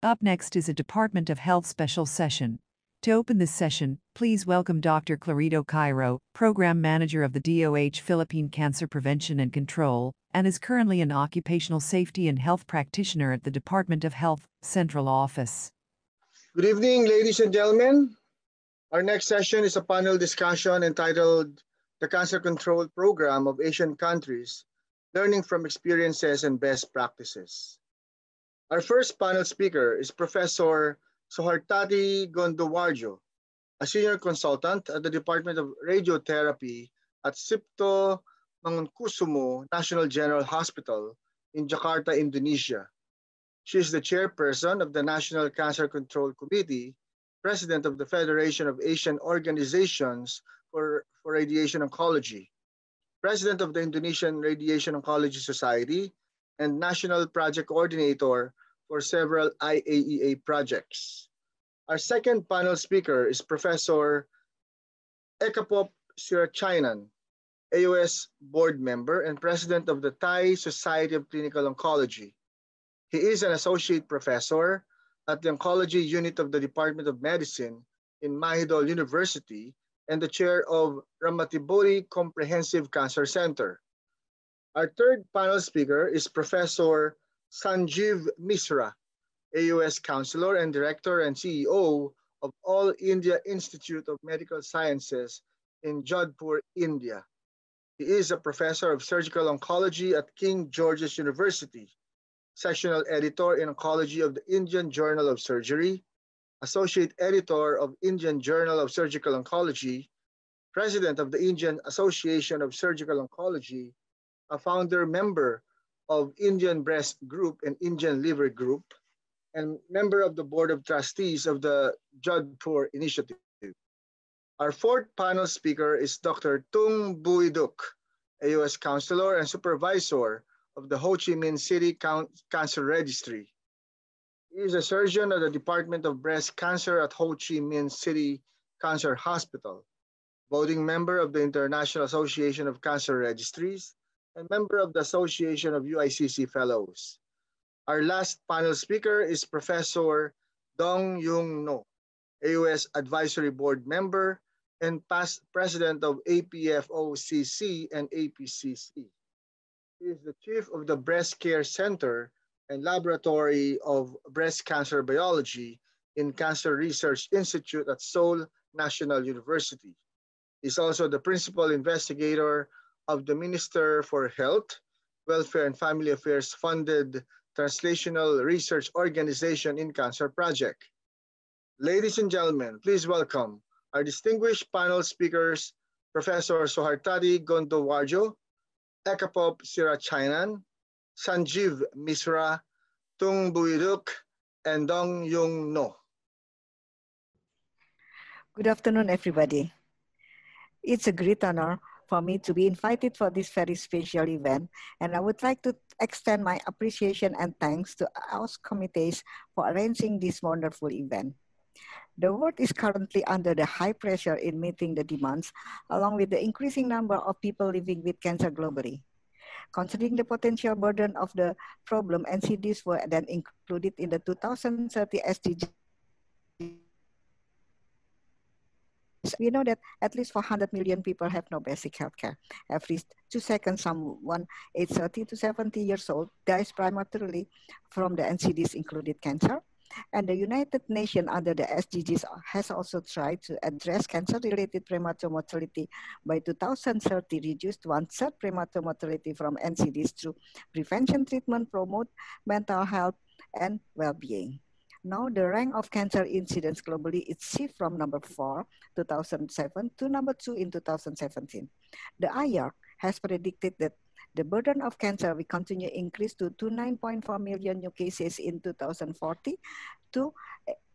Up next is a Department of Health special session. To open this session, please welcome Dr. Clarito Cairo, Program Manager of the DOH Philippine Cancer Prevention and Control, and is currently an Occupational Safety and Health Practitioner at the Department of Health Central Office. Good evening, ladies and gentlemen. Our next session is a panel discussion entitled The Cancer Control Program of Asian Countries, Learning from Experiences and Best Practices. Our first panel speaker is Professor Soehartati Gondhowiardjo, a senior consultant at the Department of Radiotherapy at Cipto Mangunkusumo National General Hospital in Jakarta, Indonesia. She is the chairperson of the National Cancer Control Committee, president of the Federation of Asian Organizations for Radiation Oncology, president of the Indonesian Radiation Oncology Society, and national project coordinator for several IAEA projects. Our second panel speaker is Professor Ekaphop Sirachainan, AOS board member and president of the Thai Society of Clinical Oncology. He is an associate professor at the Oncology Unit of the Department of Medicine in Mahidol University and the chair of Ramatibori Comprehensive Cancer Center. Our third panel speaker is Professor Sanjeev Misra, AOS counselor and director and CEO of All India Institute of Medical Sciences in Jodhpur, India. He is a professor of surgical oncology at King George's University, sectional editor in oncology of the Indian Journal of Surgery, associate editor of Indian Journal of Surgical Oncology, president of the Indian Association of Surgical Oncology, a founder member of Indian Breast Group and Indian Liver Group, and member of the Board of Trustees of the Jodhpur Initiative. Our fourth panel speaker is Dr. Tung, AOS counselor and supervisor of the Ho Chi Minh City Cancer Registry. He is a surgeon at the Department of Breast Cancer at Ho Chi Minh City Cancer Hospital, voting member of the International Association of Cancer Registries, and member of the Association of UICC Fellows. Our last panel speaker is Professor Dong-Yung No, AOS Advisory Board member and past president of APFOCC and APCC. He is the chief of the Breast Care Center and Laboratory of Breast Cancer Biology in Cancer Research Institute at Seoul National University. He's also the principal investigator of the Minister for Health, Welfare and Family Affairs funded Translational Research Organization in Cancer Project. Ladies and gentlemen, please welcome our distinguished panel speakers, Professor Soehartati Gondhowiardjo, Ekaphop Sirachainan, Sanjeev Misra, Tung, and Dong-Yung No. Good afternoon, everybody. It's a great honor for me to be invited for this very special event, and I would like to extend my appreciation and thanks to our committees for arranging this wonderful event. The world is currently under the high pressure in meeting the demands, along with the increasing number of people living with cancer globally. Considering the potential burden of the problem, NCDs were then included in the 2030 SDGs. We know that at least 400 million people have no basic health care. Every 2 seconds, someone aged 30 to 70 years old dies prematurely from the NCDs included cancer. And the United Nations under the SDGs has also tried to address cancer-related premature mortality by 2030, reduced 1/3 premature mortality from NCDs through prevention treatment, promote mental health and well-being. Now the rank of cancer incidence globally is shift from number 4, 2007 to number 2 in 2017. The IARC has predicted that the burden of cancer will continue to increase to 9.4 million new cases in 2040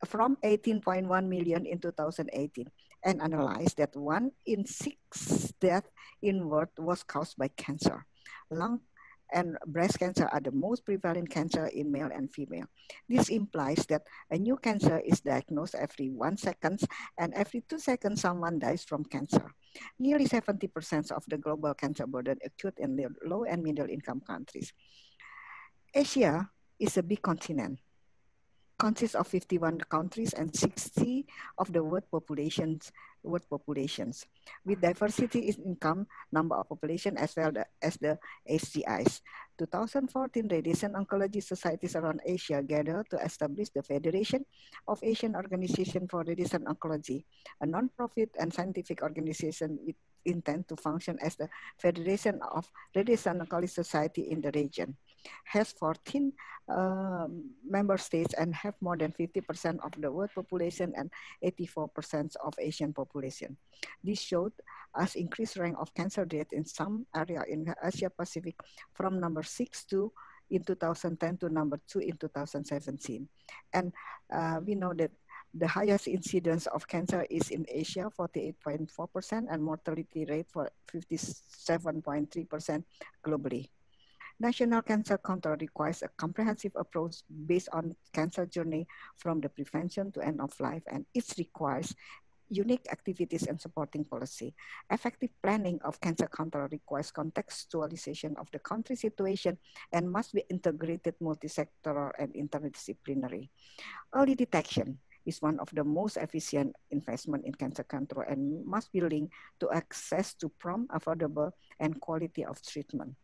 from 18.1 million in 2018, and analyzed that 1 in 6 deaths in world was caused by cancer. Lung and breast cancer are the most prevalent cancer in male and female. This implies that a new cancer is diagnosed every 1 second, and every 2 seconds someone dies from cancer. Nearly 70% of the global cancer burden acute in low and middle income countries. Asia is a big continent. consists of 51 countries and 60 of the world populations. With diversity in income, number of population, as well as the HGIs. 2014, radiation oncology societies around Asia gathered to establish the Federation of Asian Organization for Radiation Oncology, a non-profit and scientific organization with intent to function as the Federation of Radiation Oncology Society in the region. Has 14 member states and have more than 50% of the world population and 84% of Asian population. This showed us increased rank of cancer rate in some area in Asia Pacific from number 6 to in 2010 to number 2 in 2017. And we know that the highest incidence of cancer is in Asia, 48.4%, and mortality rate for 57.3% globally. National Cancer Control requires a comprehensive approach based on cancer journey from the prevention to end of life, and it requires unique activities and supporting policy. Effective planning of cancer control requires contextualization of the country situation and must be integrated multi-sectoral and interdisciplinary. Early detection is one of the most efficient investment in cancer control and must be linked to access to prompt, affordable, and quality of treatment.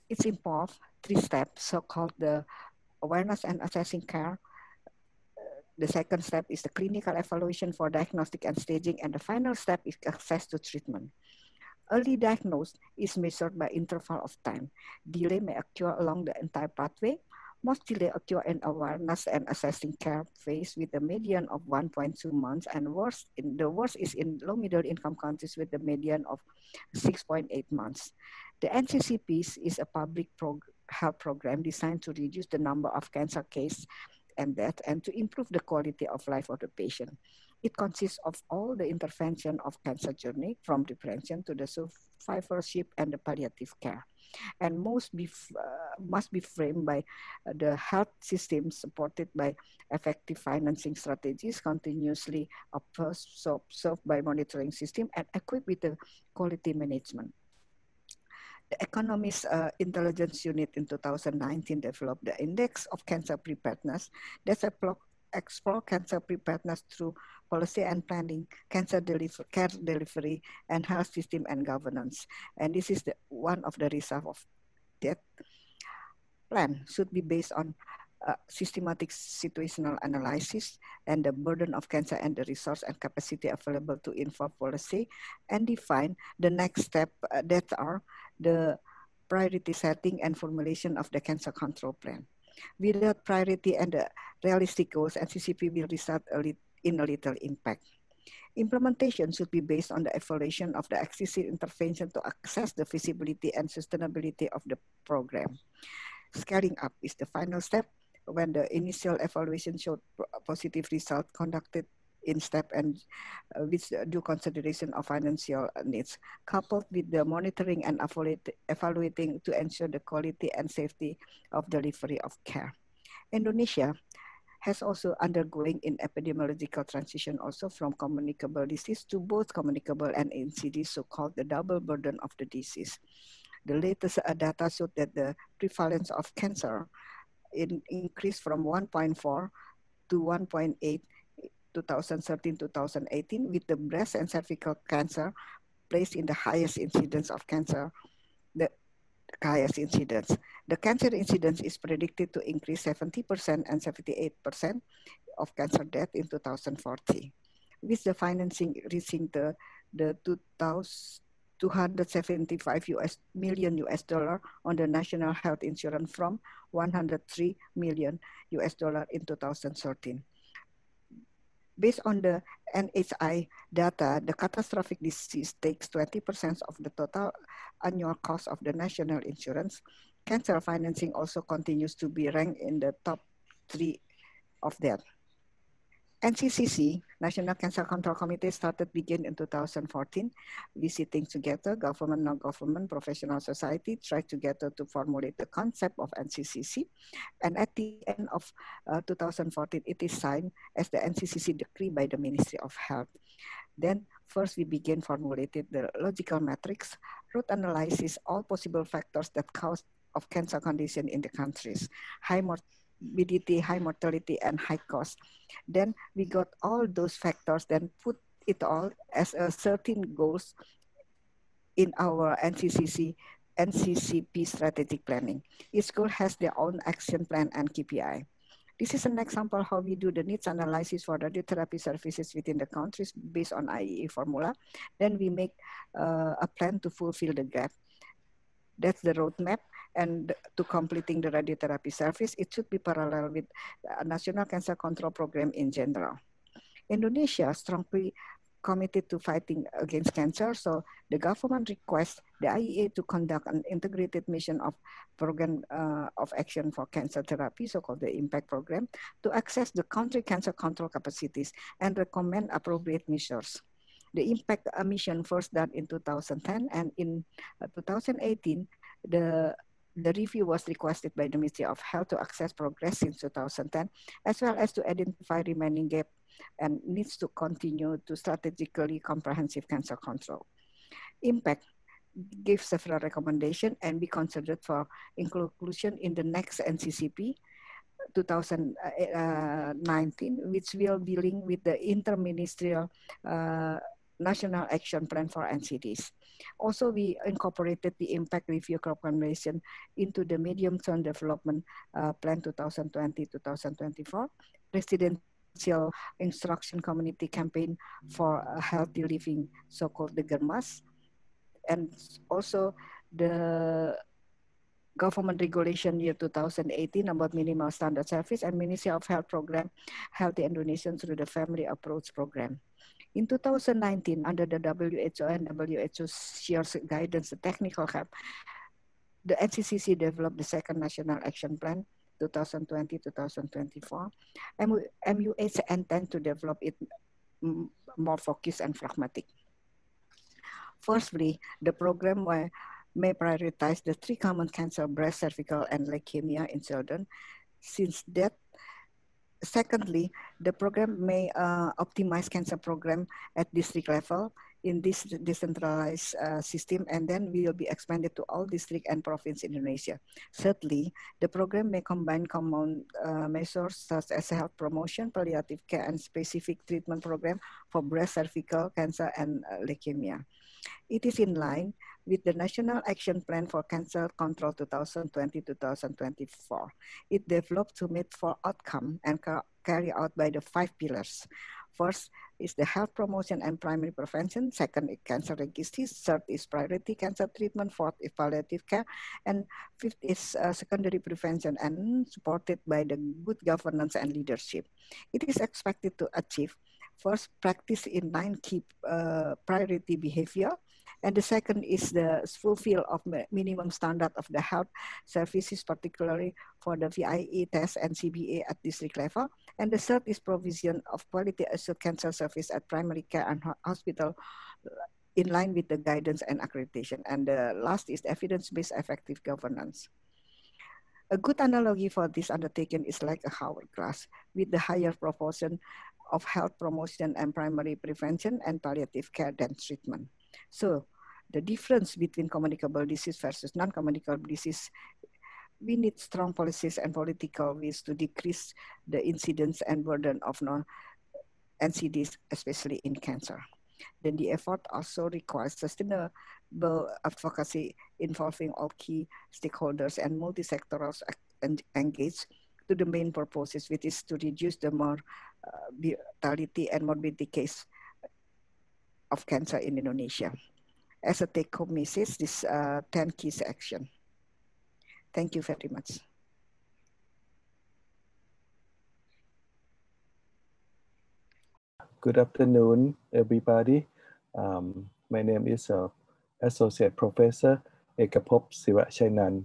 It's involved 3 steps, so-called the awareness and assessing care. The second step is the clinical evaluation for diagnostic and staging, and the final step is access to treatment. Early diagnosis is measured by interval of time. Delay may occur along the entire pathway. Most delay occur in awareness and assessing care phase with a median of 1.2 months, and the worst is in low middle income countries with the median of 6.8 months. The NCCP is a public health program designed to reduce the number of cancer cases and death and to improve the quality of life of the patient. It consists of all the intervention of cancer journey from the prevention to the survivorship and the palliative care. And must be framed by the health system supported by effective financing strategies, continuously observed by monitoring system and equipped with the quality management. The Economist Intelligence Unit in 2019 developed the Index of Cancer Preparedness that explore cancer preparedness through policy and planning, care delivery, and health system and governance. And this is one of the results of that plan should be based on systematic situational analysis and the burden of cancer and the resource and capacity available to inform policy and define the next step that are the priority setting and formulation of the cancer control plan. Without priority and the realistic goals, NCCP will result in a little impact. Implementation should be based on the evaluation of the existing intervention to assess the feasibility and sustainability of the program. Scaling up is the final step. When the initial evaluation showed positive result, conducted in step and with due consideration of financial needs, coupled with the monitoring and evaluating to ensure the quality and safety of delivery of care. Indonesia has also undergoing in epidemiological transition also from communicable disease to both communicable and NCD, so-called the double burden of the disease. The latest data showed that the prevalence of cancer increased from 1.4 to 1.8 2013-2018, with the breast and cervical cancer placed in the highest incidence of cancer, the highest incidence. The cancer incidence is predicted to increase 70% and 78% of cancer death in 2040, with the financing reaching the $275 million on the national health insurance from $103 million in 2013. Based on the NHI data, the catastrophic disease takes 20% of the total annual cost of the national insurance. Cancer financing also continues to be ranked in the top 3 of that. NCCC, National Cancer Control Committee, began in 2014, visiting together government, non-government, professional society, tried together to formulate the concept of NCCC. And at the end of 2014, it is signed as the NCCC decree by the Ministry of Health. Then first we begin formulated the logical matrix, root analysis, all possible factors that cause of cancer condition in the countries, high morbidity, high mortality, and high cost. Then we got all those factors, then put it all as a 13 goals in our NCCP strategic planning. Each goal has their own action plan and KPI. This is an example how we do the needs analysis for radiotherapy services within the countries based on IEA formula. Then we make a plan to fulfill the gap. That's the roadmap. And to completing the radiotherapy service, it should be parallel with the National Cancer Control Program in general. Indonesia strongly committed to fighting against cancer. So the government requests the IEA to conduct an integrated mission of program of action for cancer therapy, so-called the IMPACT program, to access the country cancer control capacities and recommend appropriate measures. The IMPACT mission first done in 2010, and in 2018, the review was requested by the Ministry of Health to access progress since 2010, as well as to identify remaining gap and needs to continue to strategically comprehensive cancer control. IMPACT gives several recommendations and be considered for inclusion in the next NCCP 2019, which will be linked with the interministerial National Action Plan for NCDs. Also, we incorporated the impact review recommendation into the medium-term development plan 2020-2024, residential instruction community campaign for healthy living, so-called the GERMAS, and also the government regulation year 2018 about minimal standard service and Ministry of Health program, Healthy Indonesian through the Family Approach program. In 2019, under the WHO and WHO shares guidance, the technical help, the NCCC developed the second National Action Plan 2020-2024. MUH intend to develop it more focused and pragmatic. Firstly, the program may prioritize the 3 common cancer, breast, cervical, and leukemia in children. Since that, secondly, the program may optimize cancer program at district level in this decentralized system, and then will be expanded to all district and province in Indonesia. Thirdly, the program may combine common measures such as health promotion, palliative care, and specific treatment program for breast, cervical cancer, and leukemia. It is in line with the National Action Plan for Cancer Control 2020-2024. It developed to meet 4 outcomes and carry out by the 5 pillars. First is the health promotion and primary prevention. Second is cancer registries. Third is priority cancer treatment. Fourth is palliative care. And fifth is secondary prevention, and supported by the good governance and leadership. It is expected to achieve first, practice in 9 key priority behavior. And the second is the fulfill of minimum standard of the health services, particularly for the VIE test and CBA at district level. And the third is provision of quality assured cancer service at primary care and hospital in line with the guidance and accreditation. And the last is evidence-based effective governance. A good analogy for this undertaking is like a hourglass with the higher proportion of health promotion and primary prevention and palliative care than treatment. So the difference between communicable disease versus non-communicable disease, we need strong policies and political ways to decrease the incidence and burden of non-NCDs, especially in cancer. Then the effort also requires sustainable advocacy involving all key stakeholders and multi-sectorals engaged to the main purposes, which is to reduce the mortality and morbidity case of cancer in Indonesia. As a take-home message, this 10 key action. Thank you very much. Good afternoon, everybody. My name is Associate Professor Ekaphop Sirachainan.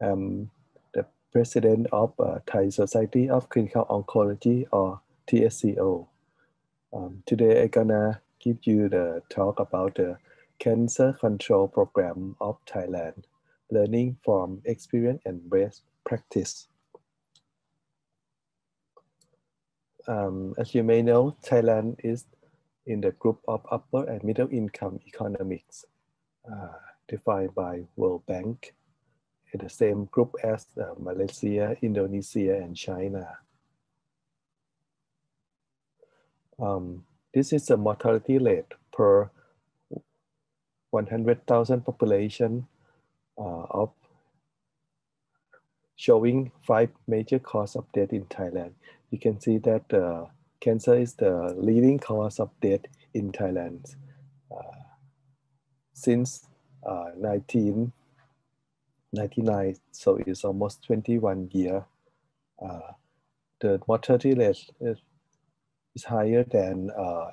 I'm the President of Thai Society of Clinical Oncology, or TSCO. Today I'm gonna give you the talk about the Cancer Control Program of Thailand, learning from experience and best practice. As you may know, Thailand is in the group of upper and middle income economies defined by World Bank in the same group as Malaysia, Indonesia, and China. This is the mortality rate per 100,000 population of showing 5 major causes of death in Thailand. You can see that cancer is the leading cause of death in Thailand. Since 1999, so it's almost 21 years. The mortality rate is higher than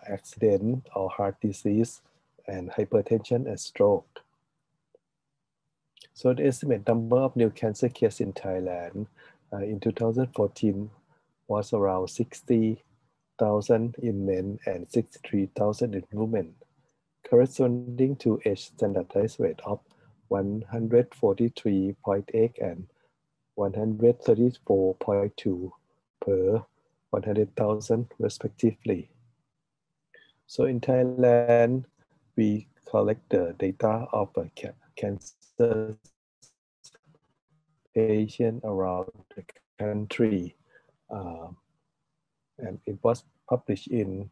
accident or heart disease and hypertension and stroke. So the estimated number of new cancer cases in Thailand in 2014 was around 60,000 in men and 63,000 in women, corresponding to age standardized rate of 143.8 and 134.2 per 100,000 respectively. So in Thailand, we collect the data of cancer patients around the country. And it was published in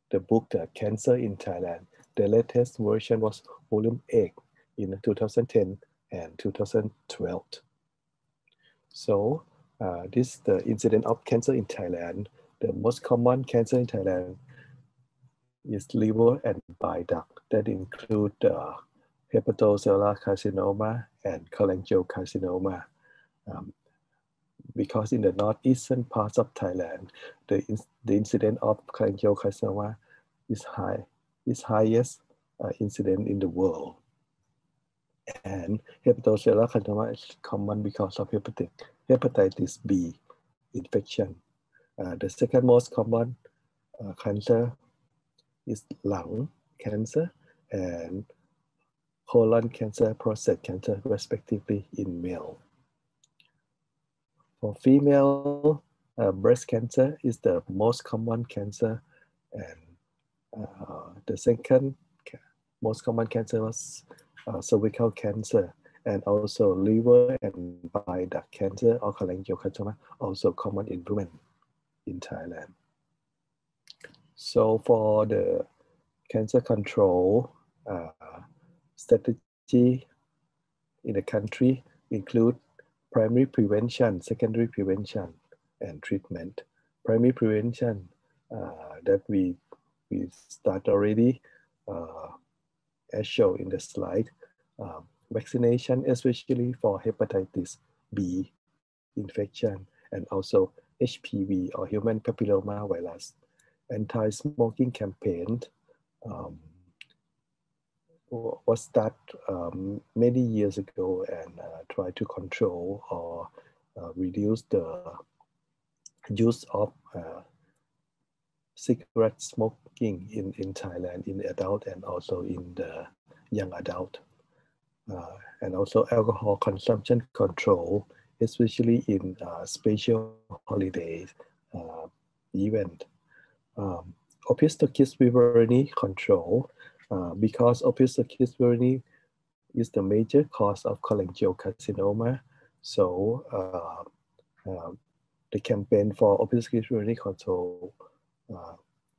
the book Cancer in Thailand. The latest version was volume 8 in 2010 and 2012. So this is the incidence of cancer in Thailand. The most common cancer in Thailand is liver and bile duct that include hepatocellular carcinoma and cholangiocarcinoma. Because in the northeastern parts of Thailand, the incidence of cholangiocarcinoma is highest incident in the world. And hepatocellular carcinoma is common because of hepatitis B infection. The second most common cancer is lung cancer and colon cancer, prostate cancer, respectively in male. For female, breast cancer is the most common cancer, and the second most common cancer was cervical cancer, and also liver and bile duct cancer or cholangiocarcinoma, also common in women in Thailand. So for the cancer control strategy in the country include primary prevention, secondary prevention, and treatment. Primary prevention that we start already, as shown in the slide. Vaccination, especially for hepatitis B infection, and also HPV or human papilloma virus. Anti-smoking campaign was started many years ago and try to control or reduce the use of cigarette smoking in Thailand in adult and also in the young adult. And also alcohol consumption control, especially in special holidays event. Opisthochist viverine control, because Opisthochist viverine is the major cause of cholangiocarcinoma. So the campaign for Opisthochist viverine control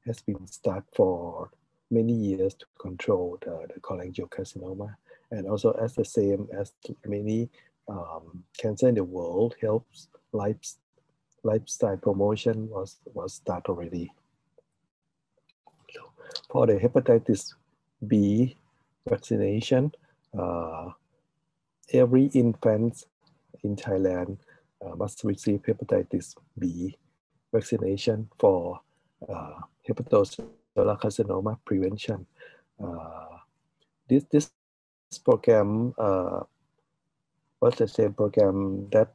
has been started for many years to control the cholangiocarcinoma, and also as the same as many cancer in the world, helps lifestyle promotion was started already. For the hepatitis B vaccination, every infant in Thailand must receive hepatitis B vaccination for hepatocellular carcinoma prevention. This program was the same program that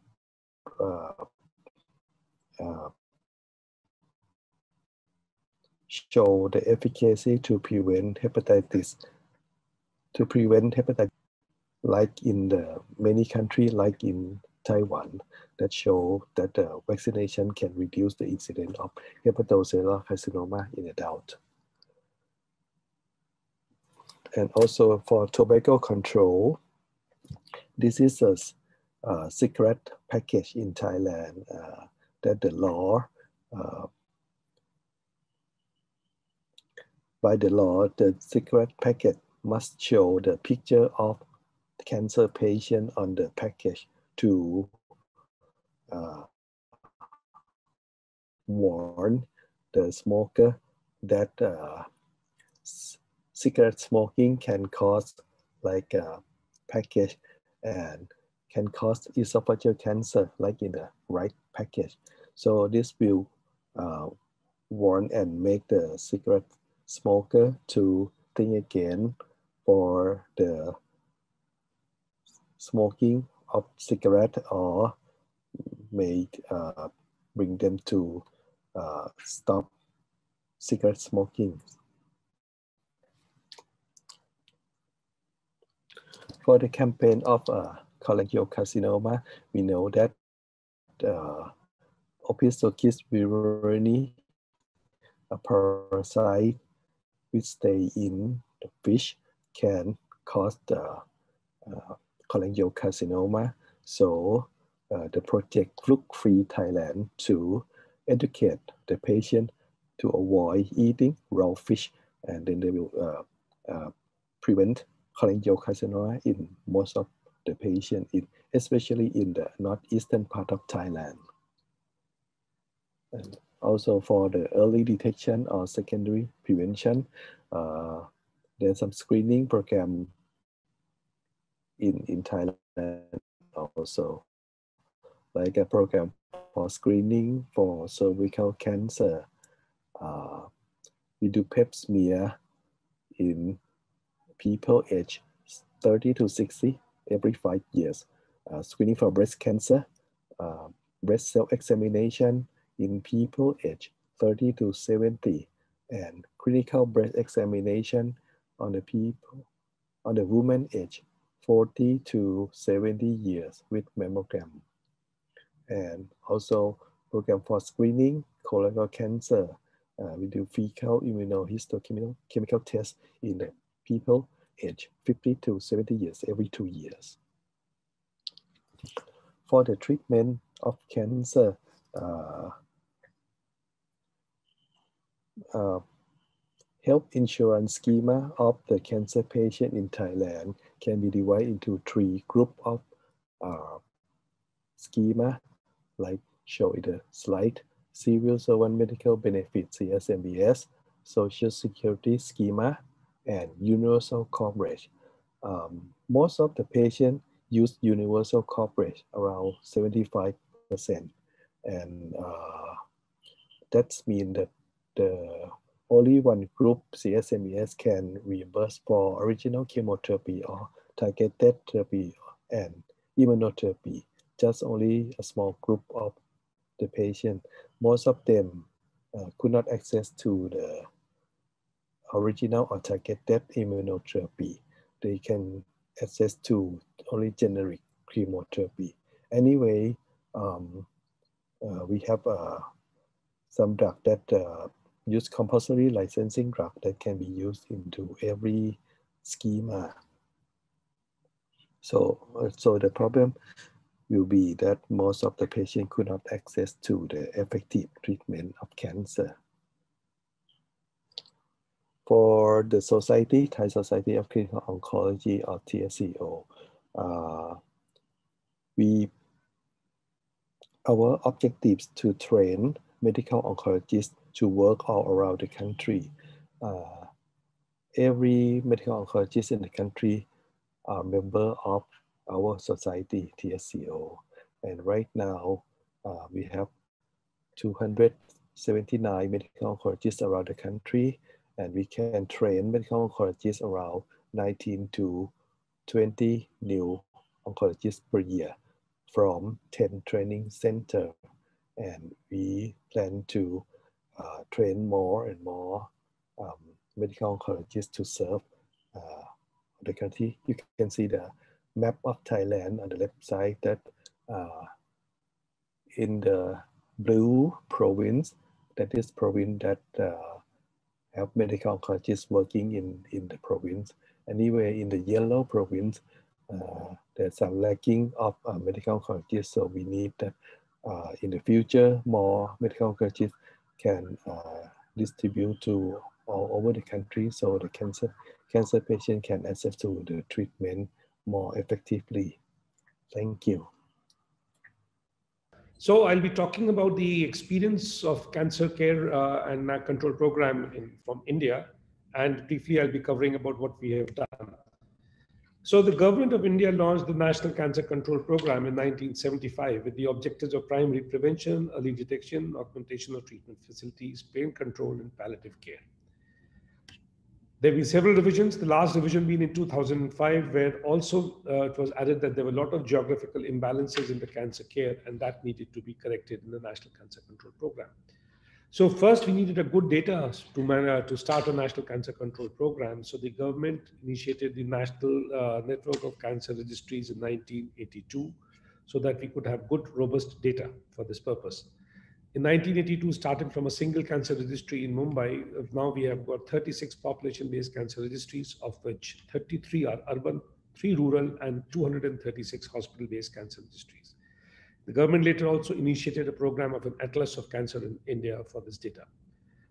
show the efficacy to prevent hepatitis, like in the many countries, like in Taiwan, that show that the vaccination can reduce the incidence of hepatocellular carcinoma in adults. And also for tobacco control, diseases cigarette package in Thailand, that the law, by the law, the cigarette packet must show the picture of the cancer patient on the package to warn the smoker that cigarette smoking can cause like a package and can cause esophageal cancer like in the right package. So this will warn and make the cigarette smoker to think again for the smoking of cigarette, or may bring them to stop cigarette smoking. For the campaign of cholangiocarcinoma, we know that Opisthochis viverni, a parasite which stay in the fish, can cause the cholangiocarcinoma. So the project Look Free Thailand to educate the patient to avoid eating raw fish, and then they will prevent cholangiocarcinoma in most of the patients, especially in the northeastern part of Thailand. And also for the early detection or secondary prevention, there's some screening program in Thailand also, like a program for screening for cervical cancer. We do pap smear in people aged 30 to 60 every 5 years. Screening for breast cancer, breast cell examination in people aged 30 to 70, and clinical breast examination on the people, on the woman aged 40 to 70 years with mammogram. And also program for screening colorectal cancer. We do fecal immunohistochemical tests in the people aged 50 to 70 years every 2 years. For the treatment of cancer, health insurance schema of the cancer patient in Thailand can be divided into 3 groups of schema, like show in the slide: Civil Servant Medical Benefit CSMBS, Social Security schema, and universal coverage. Most of the patients use universal coverage, around 75%, and that means that the only one group, CSMBS, can reimburse for original chemotherapy or targeted therapy and immunotherapy. Just only a small group of the patient. Most of them could not access to the original or targeted immunotherapy. They can access to only generic chemotherapy. Anyway, we have some drug that use compulsory licensing drug that can be used into every schema. So the problem will be that most of the patients could not access to the effective treatment of cancer. For the society, Thai Society of Clinical Oncology, or TSCO, our objectives to train medical oncologists to work all around the country. Every medical oncologist in the country are member of our society, TSCO. And right now, we have 279 medical oncologists around the country, and we can train medical oncologists around 19 to 20 new oncologists per year from 10 training centers. And we plan to train more and more medical oncologists to serve the country. You can see the map of Thailand on the left side, that in the blue province, that is province that have medical oncologists working in the province. Anyway, in the yellow province, there's some lacking of medical oncologists, so we need that in the future more medical oncologists can distribute to all over the country, so the cancer patient can access to the treatment more effectively. Thank you. So I'll be talking about the experience of cancer care and control program from India, and briefly I'll be covering about what we have done. So the government of India launched the National Cancer Control Program in 1975 with the objectives of primary prevention, early detection, augmentation of treatment facilities, pain control, and palliative care. There have been several revisions, the last revision being in 2005, where also it was added that there were a lot of geographical imbalances in the cancer care, and that needed to be corrected in the National Cancer Control Program. So first, we needed a good data to start a National Cancer Control Program. So the government initiated the National Network of Cancer Registries in 1982, so that we could have good, robust data for this purpose. In 1982, starting from a single cancer registry in Mumbai, now we have got 36 population-based cancer registries, of which 33 are urban, 3 rural, and 236 hospital-based cancer registries. The government later also initiated a program of an atlas of cancer in India for this data.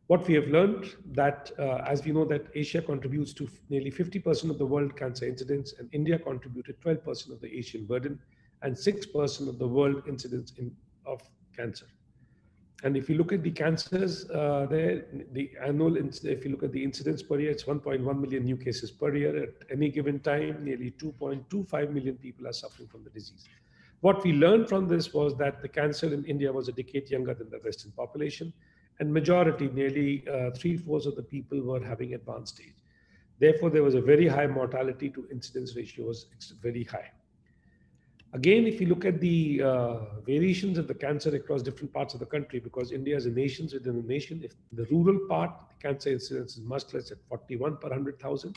What we have learned that, as we know that Asia contributes to nearly 50% of the world cancer incidence, and India contributed 12% of the Asian burden and 6% of the world incidence of cancer. And if you look at the cancers, if you look at the incidence per year, it's 1.1 million new cases per year. At any given time, nearly 2.25 million people are suffering from the disease. What we learned from this was that the cancer in India was a decade younger than the Western population, and majority, nearly 3/4 of the people were having advanced stage. Therefore, there was a very high mortality to incidence ratio was very high. Again, if you look at the variations of the cancer across different parts of the country, because India is a nation within a nation, if the rural part, the cancer incidence is much less at 41 per 100,000.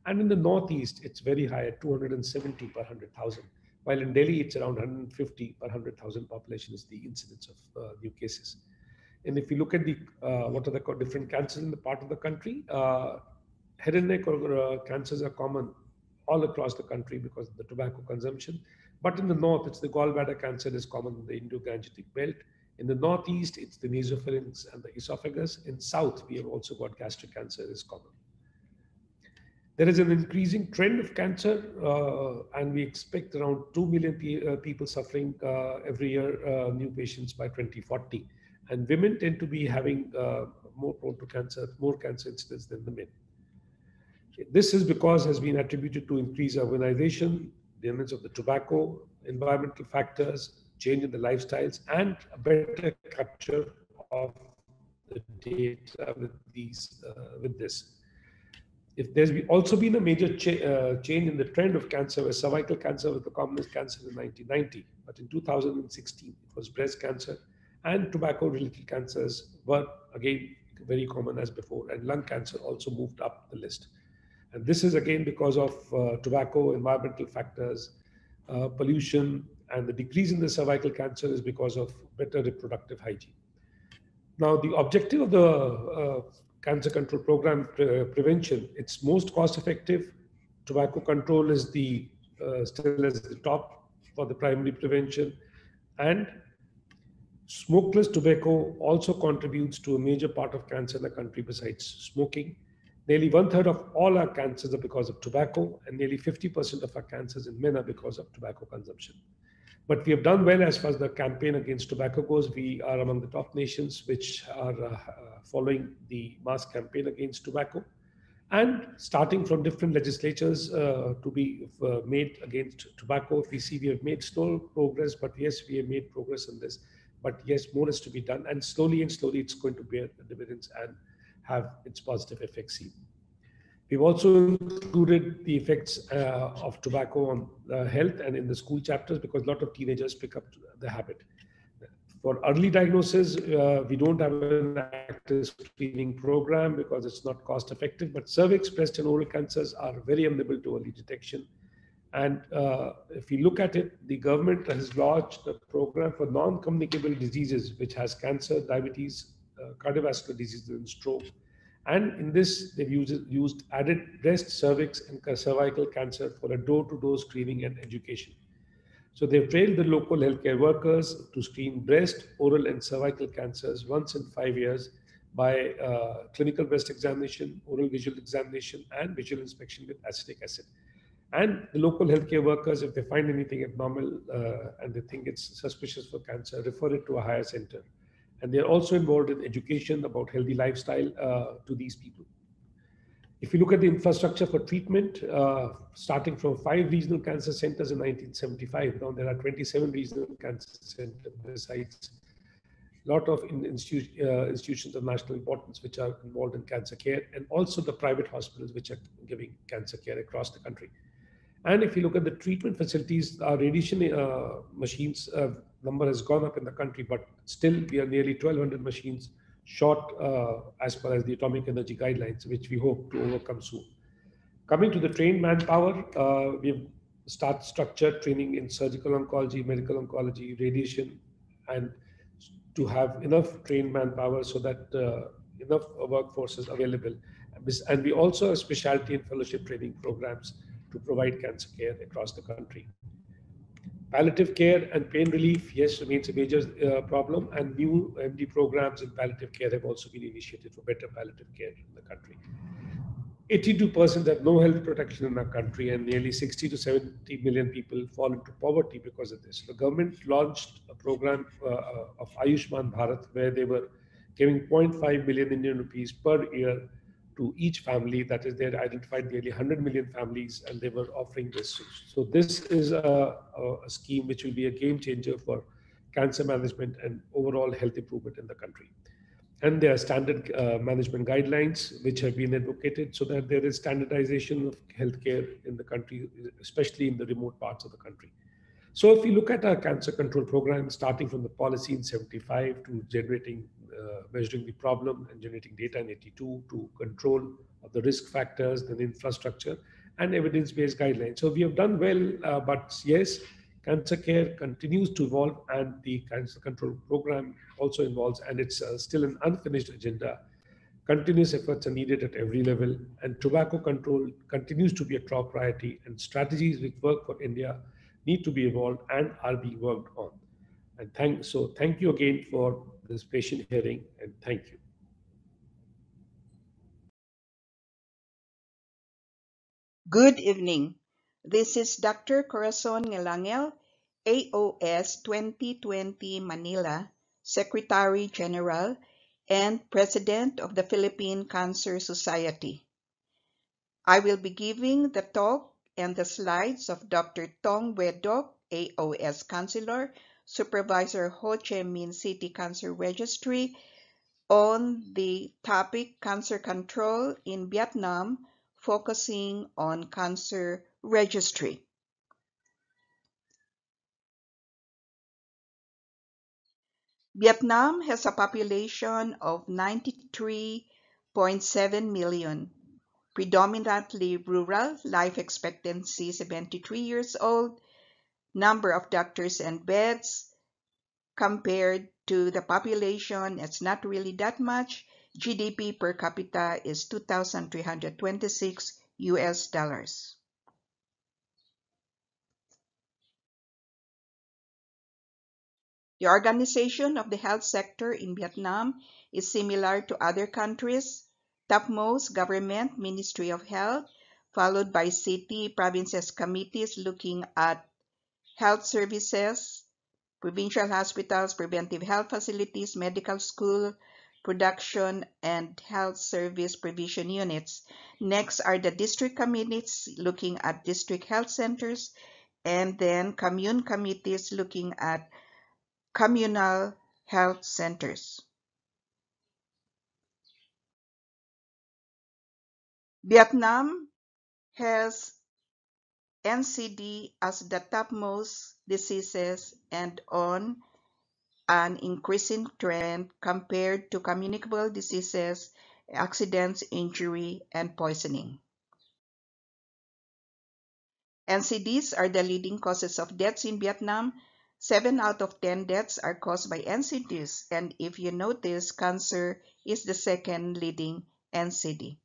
And in the Northeast, it's very high at 270 per 100,000. While in Delhi, it's around 150 per 100,000 population is the incidence of new cases. And if you look at the what are the different cancers in the part of the country, head and neck cancers are common all across the country because of the tobacco consumption. But in the north, it's the gallbladder cancer is common in the Indo-Gangetic belt. In the northeast, it's the nasopharynx and the esophagus. In south, we have also got gastric cancer is common. There is an increasing trend of cancer, and we expect around 2 million people suffering every year, new patients by 2040. And women tend to be having more prone to cancer, more cancer incidence than the men. This is because has been attributed to increased urbanization, the elements of the tobacco, environmental factors, change in the lifestyles, and a better capture of the data with this. If there's also been a major change in the trend of cancer, where cervical cancer was the commonest cancer in 1990, but in 2016 it was breast cancer, and tobacco-related cancers were again very common as before, and lung cancer also moved up the list. And this is again because of tobacco, environmental factors, pollution, and the decrease in the cervical cancer is because of better reproductive hygiene. Now, the objective of the cancer control program prevention, it's most cost effective. Tobacco control is still as the top for the primary prevention, and smokeless tobacco also contributes to a major part of cancer in the country besides smoking. Nearly 1/3 of all our cancers are because of tobacco, and nearly 50% of our cancers in men are because of tobacco consumption. But we have done well as far as the campaign against tobacco goes. We are among the top nations which are following the mass campaign against tobacco, and starting from different legislatures to be made against tobacco. We see we have made slow progress, but yes, we have made progress in this. But yes, more is to be done, and slowly it's going to bear dividends and have its positive effects seen. We've also included the effects of tobacco on health and in the school chapters, because a lot of teenagers pick up the habit. For early diagnosis, we don't have an active screening program because it's not cost effective, but cervix, breast, and oral cancers are very amenable to early detection. And if you look at it, the government has launched a program for non-communicable diseases, which has cancer, diabetes, cardiovascular diseases, and stroke. And in this, they've used added breast, cervix, and cervical cancer for a door-to-door screening and education. So they've trained the local healthcare workers to screen breast, oral, and cervical cancers once in 5 years by clinical breast examination, oral visual examination, and visual inspection with acetic acid. And the local healthcare workers, if they find anything abnormal and they think it's suspicious for cancer, refer it to a higher center. And they're also involved in education about healthy lifestyle to these people. If you look at the infrastructure for treatment, starting from 5 regional cancer centers in 1975, now there are 27 regional cancer centers besides a lot of institutions of national importance which are involved in cancer care, and also the private hospitals which are giving cancer care across the country. And if you look at the treatment facilities, our radiation machines number has gone up in the country, but still we are nearly 1,200 machines short as far as the atomic energy guidelines, which we hope to overcome soon. Coming to the trained manpower, we've started structured training in surgical oncology, medical oncology, radiation, and to have enough trained manpower so that enough workforce is available. And we also have specialty and fellowship training programs to provide cancer care across the country. Palliative care and pain relief, yes, remains a major problem, and new MD programs in palliative care have also been initiated for better palliative care in the country. 82% have no health protection in our country, and nearly 60 to 70 million people fall into poverty because of this. The government launched a program of Ayushman Bharat, where they were giving 0.5 billion Indian rupees per year to each family. That is, they had identified nearly 100 million families, and they were offering this. So this is a scheme which will be a game changer for cancer management and overall health improvement in the country. And there are standard management guidelines which have been advocated so that there is standardization of healthcare in the country, especially in the remote parts of the country. So if you look at our cancer control program, starting from the policy in 75 to generating, measuring the problem and generating data in 82, to control of the risk factors, then infrastructure and evidence-based guidelines. So we have done well, but yes, cancer care continues to evolve, and the cancer control program also involves, and it's still an unfinished agenda. Continuous efforts are needed at every level, and tobacco control continues to be a top priority, and strategies which work for India need to be evolved and are being worked on. And thank you again for this patient hearing, and thank you. Good evening. This is Dr. Corazon Ngelangel, AOS 2020 Manila, Secretary General and President of the Philippine Cancer Society. I will be giving the talk and the slides of Dr. Tung, AOS Counselor, Supervisor Ho Chi Minh City Cancer Registry, on the topic Cancer Control in Vietnam, focusing on cancer registry. Vietnam has a population of 93.7 million, predominantly rural, life expectancy 73 years old, number of doctors and beds compared to the population, it's not really that much. GDP per capita is $2,326 US. The organization of the health sector in Vietnam is similar to other countries. Topmost government, Ministry of Health, followed by city, provinces committees looking at health services, provincial hospitals, preventive health facilities, medical school, production, and health service provision units. Next are the district committees looking at district health centers, and then commune committees looking at communal health centers. Vietnam has NCD as the topmost diseases and on an increasing trend compared to communicable diseases, accidents, injury, and poisoning. NCDs are the leading causes of deaths in Vietnam. 7 out of 10 deaths are caused by NCDs, and if you notice, cancer is the second leading NCD.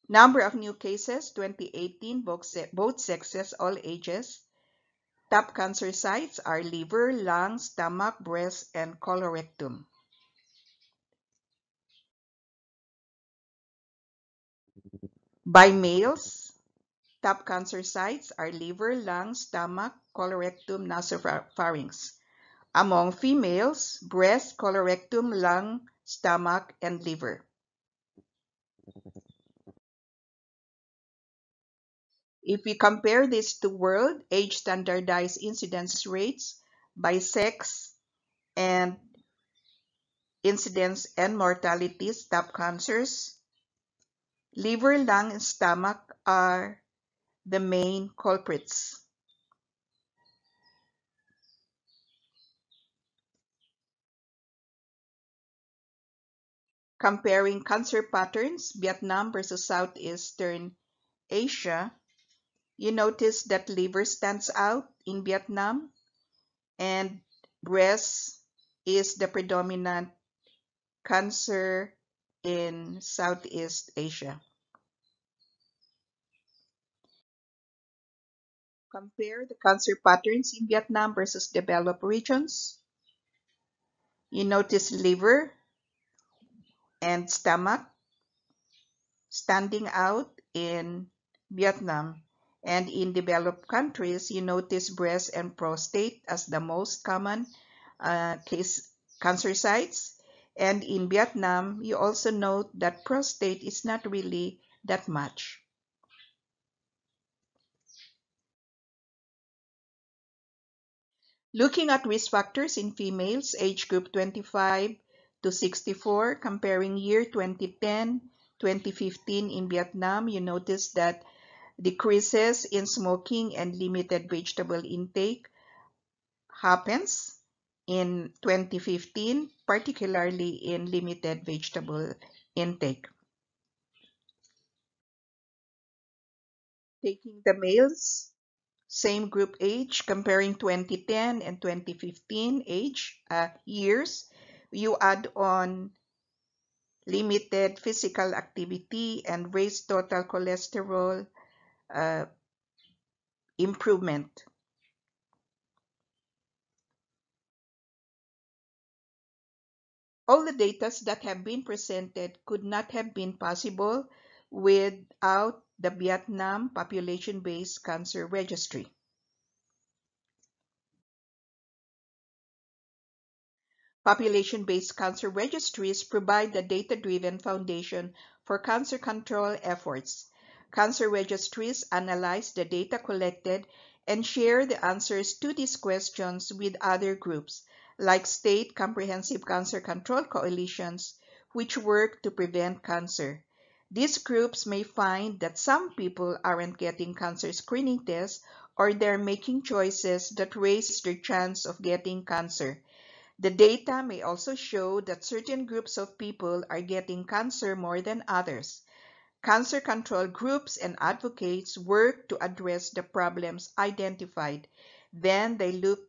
Number of new cases, 2018, both sexes, all ages. Top cancer sites are liver, lung, stomach, breast, and colorectum. By males, top cancer sites are liver, lung, stomach, colorectum, nasopharynx. Among females, breast, colorectum, lung, stomach, and liver. If we compare this to world age standardized incidence rates by sex and incidence and mortalities, top cancers, liver, lung, and stomach are the main culprits. Comparing cancer patterns, Vietnam versus Southeastern Asia, you notice that liver stands out in Vietnam and breast is the predominant cancer in Southeast Asia. Compare the cancer patterns in Vietnam versus developed regions. You notice liver and stomach standing out in Vietnam. And in developed countries, you notice breast and prostate as the most common cancer sites. And in Vietnam, you also note that prostate is not really that much. Looking at risk factors in females, age group 25 to 64, comparing year 2010, 2015 in Vietnam, you notice that decreases in smoking and limited vegetable intake happens in 2015, particularly in limited vegetable intake. Taking the males, same group age, comparing 2010 and 2015 years, you add on limited physical activity and raised total cholesterol improvement. All the data that have been presented could not have been possible without the Vietnam population-based cancer registry. Population-based cancer registries provide the data-driven foundation for cancer control efforts. Cancer registries analyze the data collected and share the answers to these questions with other groups, like state comprehensive cancer control coalitions, which work to prevent cancer. These groups may find that some people aren't getting cancer screening tests, or they're making choices that raise their chance of getting cancer. The data may also show that certain groups of people are getting cancer more than others. Cancer control groups and advocates work to address the problems identified. Then they look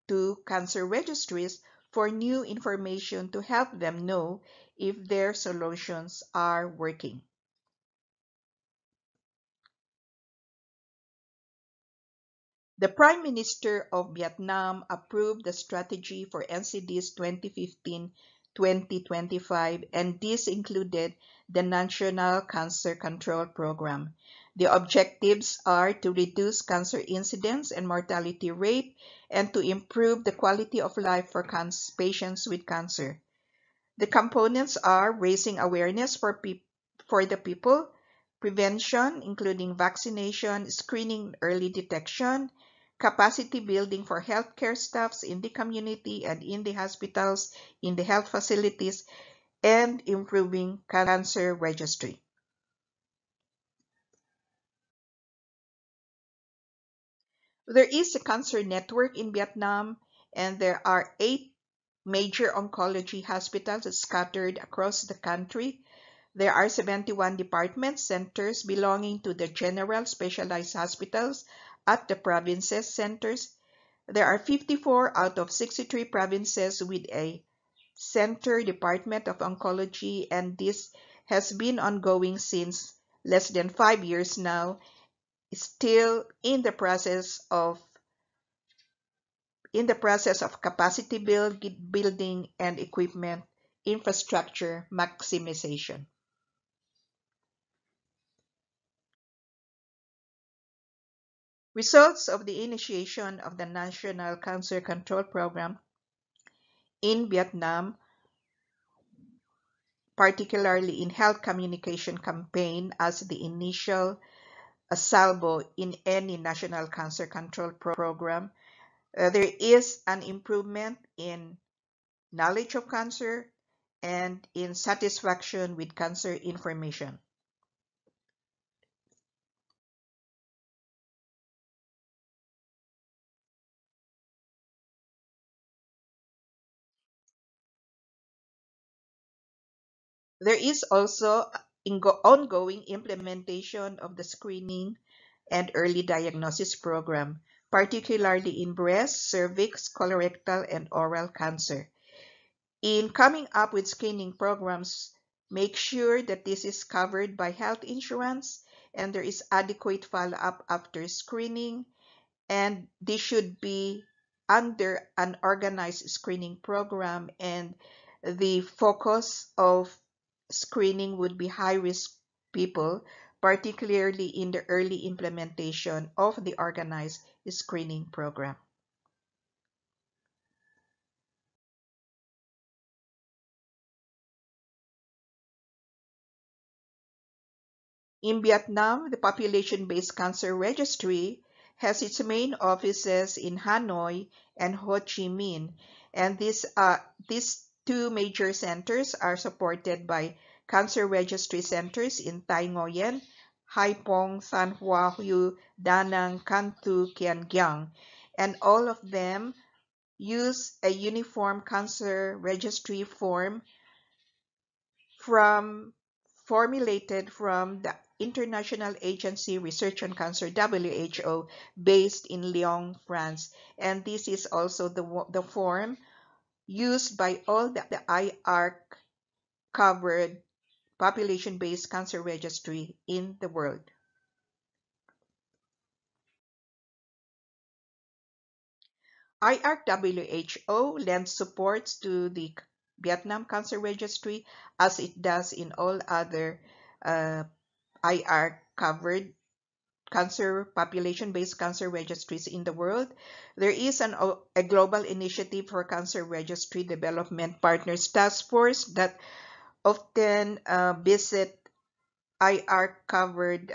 to cancer registries for new information to help them know if their solutions are working. The Prime Minister of Vietnam approved the strategy for NCDs 2015-2025, and this included the National Cancer Control Program. The objectives are to reduce cancer incidence and mortality rate and to improve the quality of life for patients with cancer. The components are raising awareness for the people, prevention, including vaccination, screening, early detection, capacity building for healthcare staffs in the community and in the hospitals, in the health facilities, and improving cancer registry. There is a cancer network in Vietnam, and there are 8 major oncology hospitals scattered across the country. There are 71 department centers belonging to the general specialized hospitals at the provinces centers. There are 54 out of 63 provinces with a Center Department of Oncology, and this has been ongoing since less than 5 years now, still in the process of capacity building and equipment infrastructure maximization. Results of the initiation of the National Cancer Control Program in Vietnam, particularly in health communication campaign as the initial salvo in any national cancer control program, there is an improvement in knowledge of cancer and in satisfaction with cancer information. There is also ongoing implementation of the screening and early diagnosis program, particularly in breast, cervix, colorectal, and oral cancer. In coming up with screening programs, make sure that this is covered by health insurance and there is adequate follow-up after screening, and this should be under an organized screening program, and the focus of screening would be high-risk people, particularly in the early implementation of the organized screening program. In Vietnam, the population-based cancer registry has its main offices in Hanoi and Ho Chi Minh, and these two major centers are supported by cancer registry centers in Tay Ngoyen, Haiphong, San Hoa Hu, Da Nang, Can Thu, Kian Giang, and all of them use a uniform cancer registry form formulated from the International Agency Research on Cancer, WHO, based in Learnng, France. And this is also the form used by all the IARC-covered population-based cancer registry in the world. IARC-WHO lends supports to the Vietnam Cancer Registry as it does in all other IARC-covered population-based cancer registries in the world. There is a global initiative for cancer registry development partners task force that often visit IARC-covered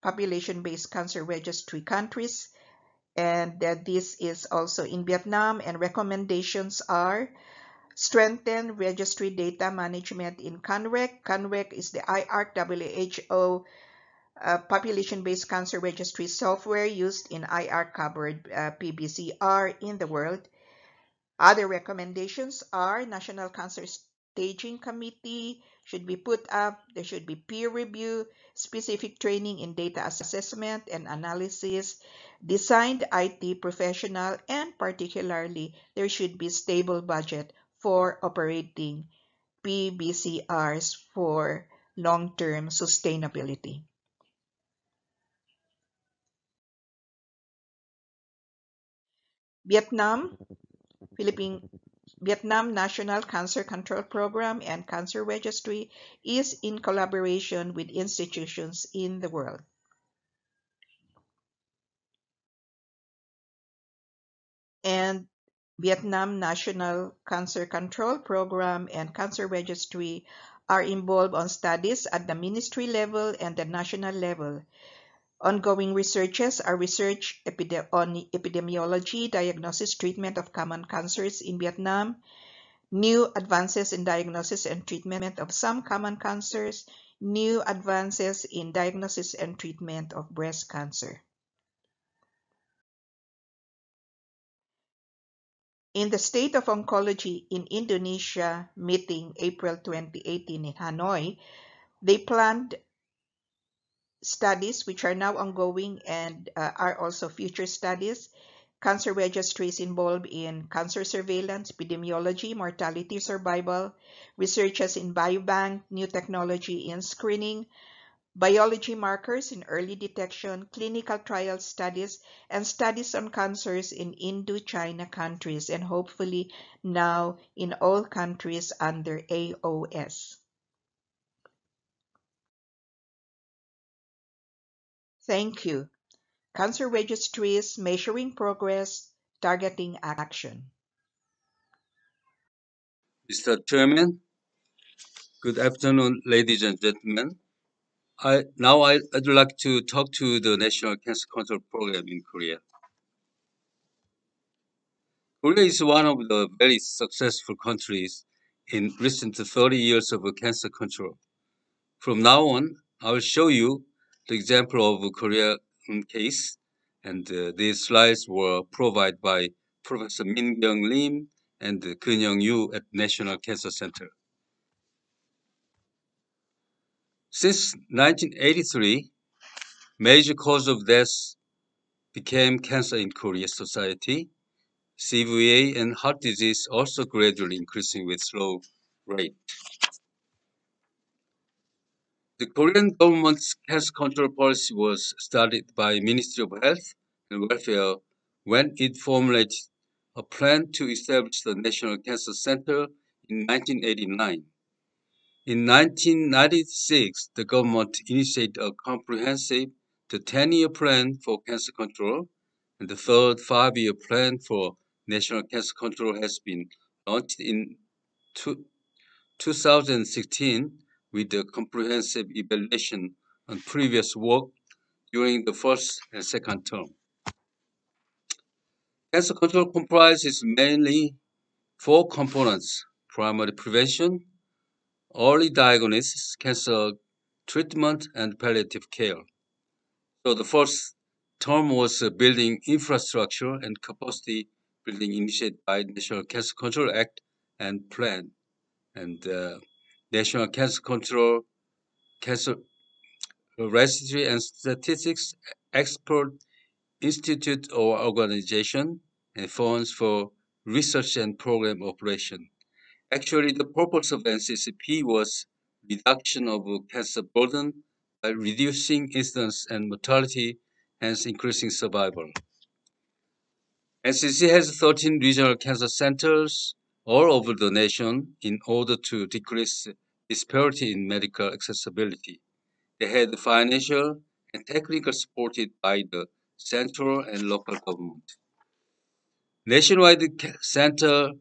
population-based cancer registry countries, and this is also in Vietnam, and recommendations are strengthen registry data management in CANREC. CANREC is the IARC-WHO population-based cancer registry software used in IARC-covered PBCR in the world. Other recommendations are National Cancer Staging Committee should be put up. There should be peer review, specific training in data assessment and analysis, designed IT professional, and particularly there should be stable budget for operating PBCRs for long-term sustainability. Vietnam National Cancer Control Program and Cancer Registry is in collaboration with institutions in the world. And Vietnam National Cancer Control Program and Cancer Registry are involved on studies at the ministry level and the national level. Ongoing researches are research on epidemiology, diagnosis, treatment of common cancers in Vietnam, new advances in diagnosis and treatment of some common cancers, new advances in diagnosis and treatment of breast cancer. In the State of Oncology in Indonesia meeting April 2018 in Hanoi, they planned studies which are now ongoing and are also future studies cancer registries involved in cancer surveillance, epidemiology, mortality, survival, researches in biobank, new technology in screening, biology markers in early detection, clinical trial studies, and studies on cancers in Indo-China countries, and hopefully now in all countries under AOS. Thank you. Cancer registries measuring progress, targeting action. Mr. Chairman, good afternoon, ladies and gentlemen. I'd like to talk to the National Cancer Control Program in Korea. Korea is one of the very successful countries in recent 30 years of cancer control. From now on, I will show you the example of a Korean case, and these slides were provided by Professor Min-kyung Lim and Keun-young Yu at National Cancer Center. Since 1983, major cause of death became cancer in Korean society. CVA and heart disease also gradually increasing with slow rate. The Korean government's cancer control policy was started by Ministry of Health and Welfare when it formulated a plan to establish the National Cancer Center in 1989. In 1996, the government initiated a comprehensive 10-year plan for cancer control, and the third 5-year plan for national cancer control has been launched in 2016 with the comprehensive evaluation on previous work during the first and second term. Cancer control comprises mainly 4 components: primary prevention, early diagnosis, cancer treatment, and palliative care. So the first term was building infrastructure and capacity building initiated by National Cancer Control Act and Plan. And National Cancer Control, Cancer Registry and Statistics Expert Institute or organization, and funds for research and program operation. Actually, the purpose of NCCP was reduction of cancer burden by reducing incidence and mortality, hence increasing survival. NCC has 13 regional cancer centers all over the nation in order to decrease disparity in medical accessibility. They had financial and technical supported by the central and local government. Nationwide center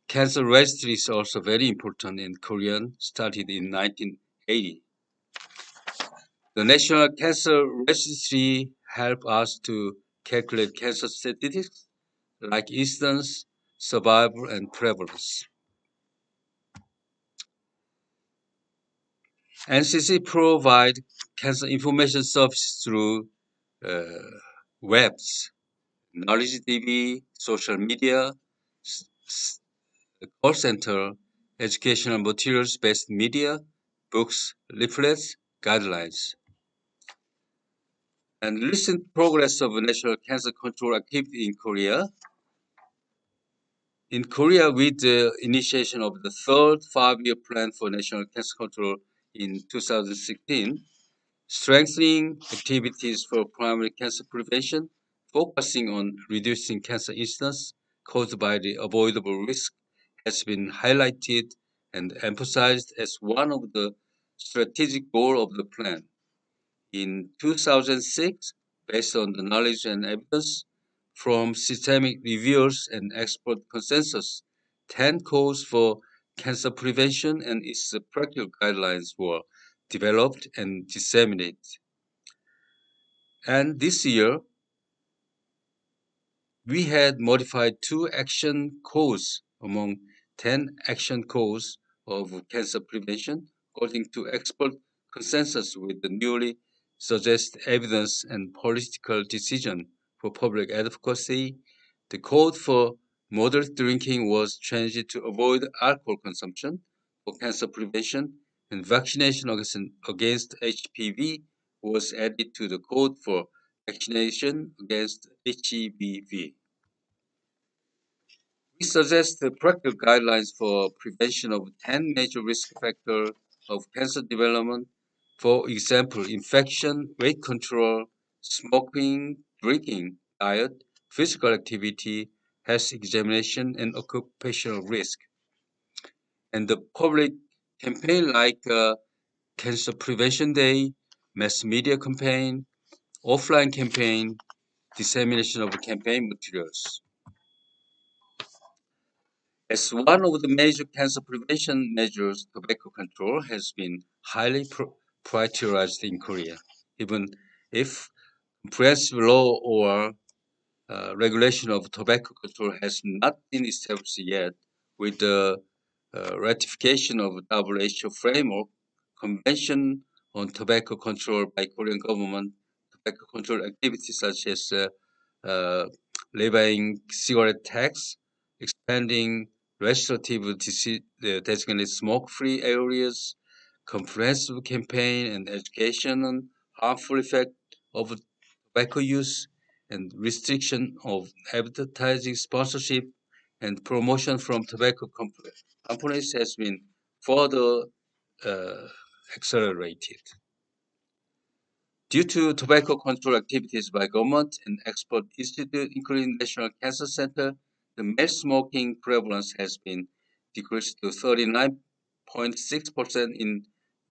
cancer registry is also very important in Korean, started in 1980. The National Cancer Registry helped us to calculate cancer statistics like incidence, survival, and prevalence. NCC provide cancer information service through webs, knowledge TV, social media, call center, educational materials-based media, books, leaflets, guidelines. And recent progress of national cancer control activity in Korea. In Korea, with the initiation of the third 5-year plan for national cancer control in 2016, strengthening activities for primary cancer prevention, focusing on reducing cancer incidence caused by the avoidable risk, has been highlighted and emphasized as one of the strategic goals of the plan. In 2006, based on the knowledge and evidence from systemic reviews and expert consensus, 10 calls for cancer prevention and its practical guidelines were developed and disseminated. And this year, we had modified 2 action calls among 10 action calls of cancer prevention, according to expert consensus with the newly suggested evidence and political decision for public advocacy. The code for moderate drinking was changed to avoid alcohol consumption for cancer prevention, and vaccination against HPV was added to the code for vaccination against HEBV. We suggest the practical guidelines for prevention of 10 major risk factors of cancer development. For example, infection, weight control, smoking, drinking, diet, physical activity, health examination, and occupational risk. And the public campaign like Cancer Prevention Day, mass media campaign, offline campaign, dissemination of campaign materials. As one of the major cancer prevention measures, tobacco control has been highly prioritized in Korea. Even if comprehensive law or regulation of tobacco control has not been established yet, with the ratification of WHO framework convention on tobacco control by Korean government, tobacco control activities such as levying cigarette tax, expanding restorative designated smoke-free areas, comprehensive campaign and education on harmful effect of tobacco use, and restriction of advertising sponsorship and promotion from tobacco companies has been further accelerated. Due to tobacco control activities by government and expert institute, including National Cancer Center, the mass smoking prevalence has been decreased to 39.6% in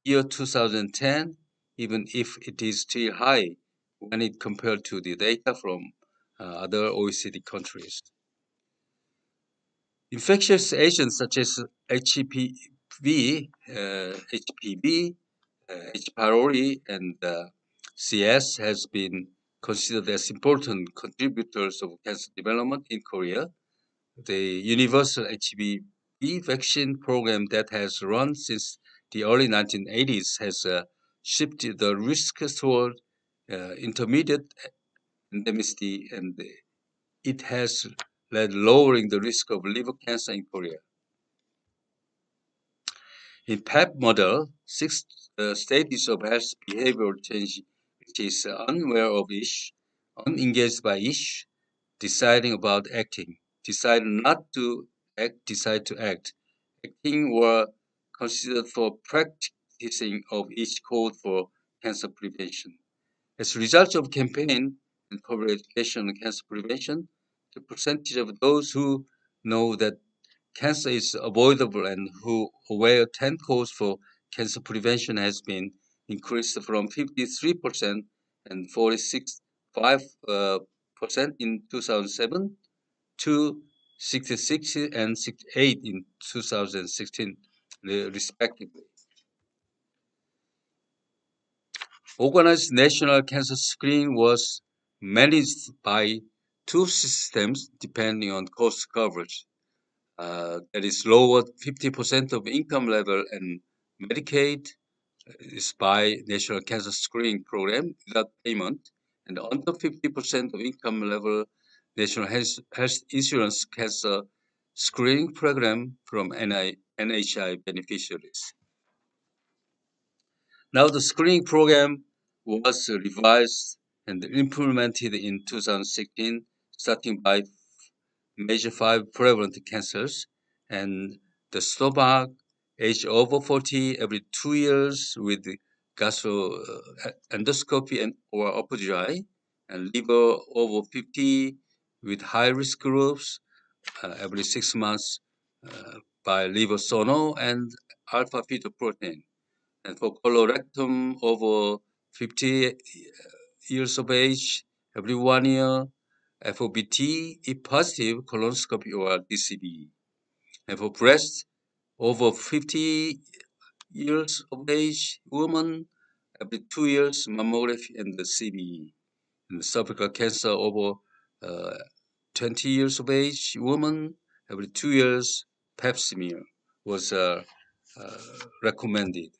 year 2010, even if it is still high when it compared to the data from other OECD countries. Infectious agents such as HPV, H. pylori, and CS has been considered as important contributors of cancer development in Korea. The universal HPV vaccine program that has run since the early 1980s has shifted the risk toward intermediate endemicity, and it has led lowering the risk of liver cancer in Korea. In PEP model, 6 stages of health behavioral change, which is unaware of each, unengaged by each, deciding about acting, decide not to act, decide to act. Acting were considered for practicing of each code for cancer prevention. As a result of campaign and public education on cancer prevention, the percentage of those who know that cancer is avoidable and who aware 10 codes for cancer prevention has been increased from 53% and 46.5% in 2007 to 66 and 68 in 2016, respectively. Organized national cancer screening was managed by 2 systems depending on cost coverage. That is lowered 50% of income level, and Medicaid is by National Cancer Screening Program without payment, and under 50% of income level, National Health Insurance Cancer Screening Program from NHI beneficiaries. Now the screening program was revised and implemented in 2016, starting by major 5 prevalent cancers, and the stomach, age over 40 every 2 years with gastro endoscopy and or upper GI, and liver over 50 with high risk groups every 6 months by liver sono and alpha fetoprotein. And for colorectal over 50 years of age, every 1 year, FOBT, if positive, colonoscopy or DCB. And for breast, over 50 years of age, woman, every 2 years, mammography and the CBE. And cervical cancer over 20 years of age, woman, every 2 years, pap smear was recommended.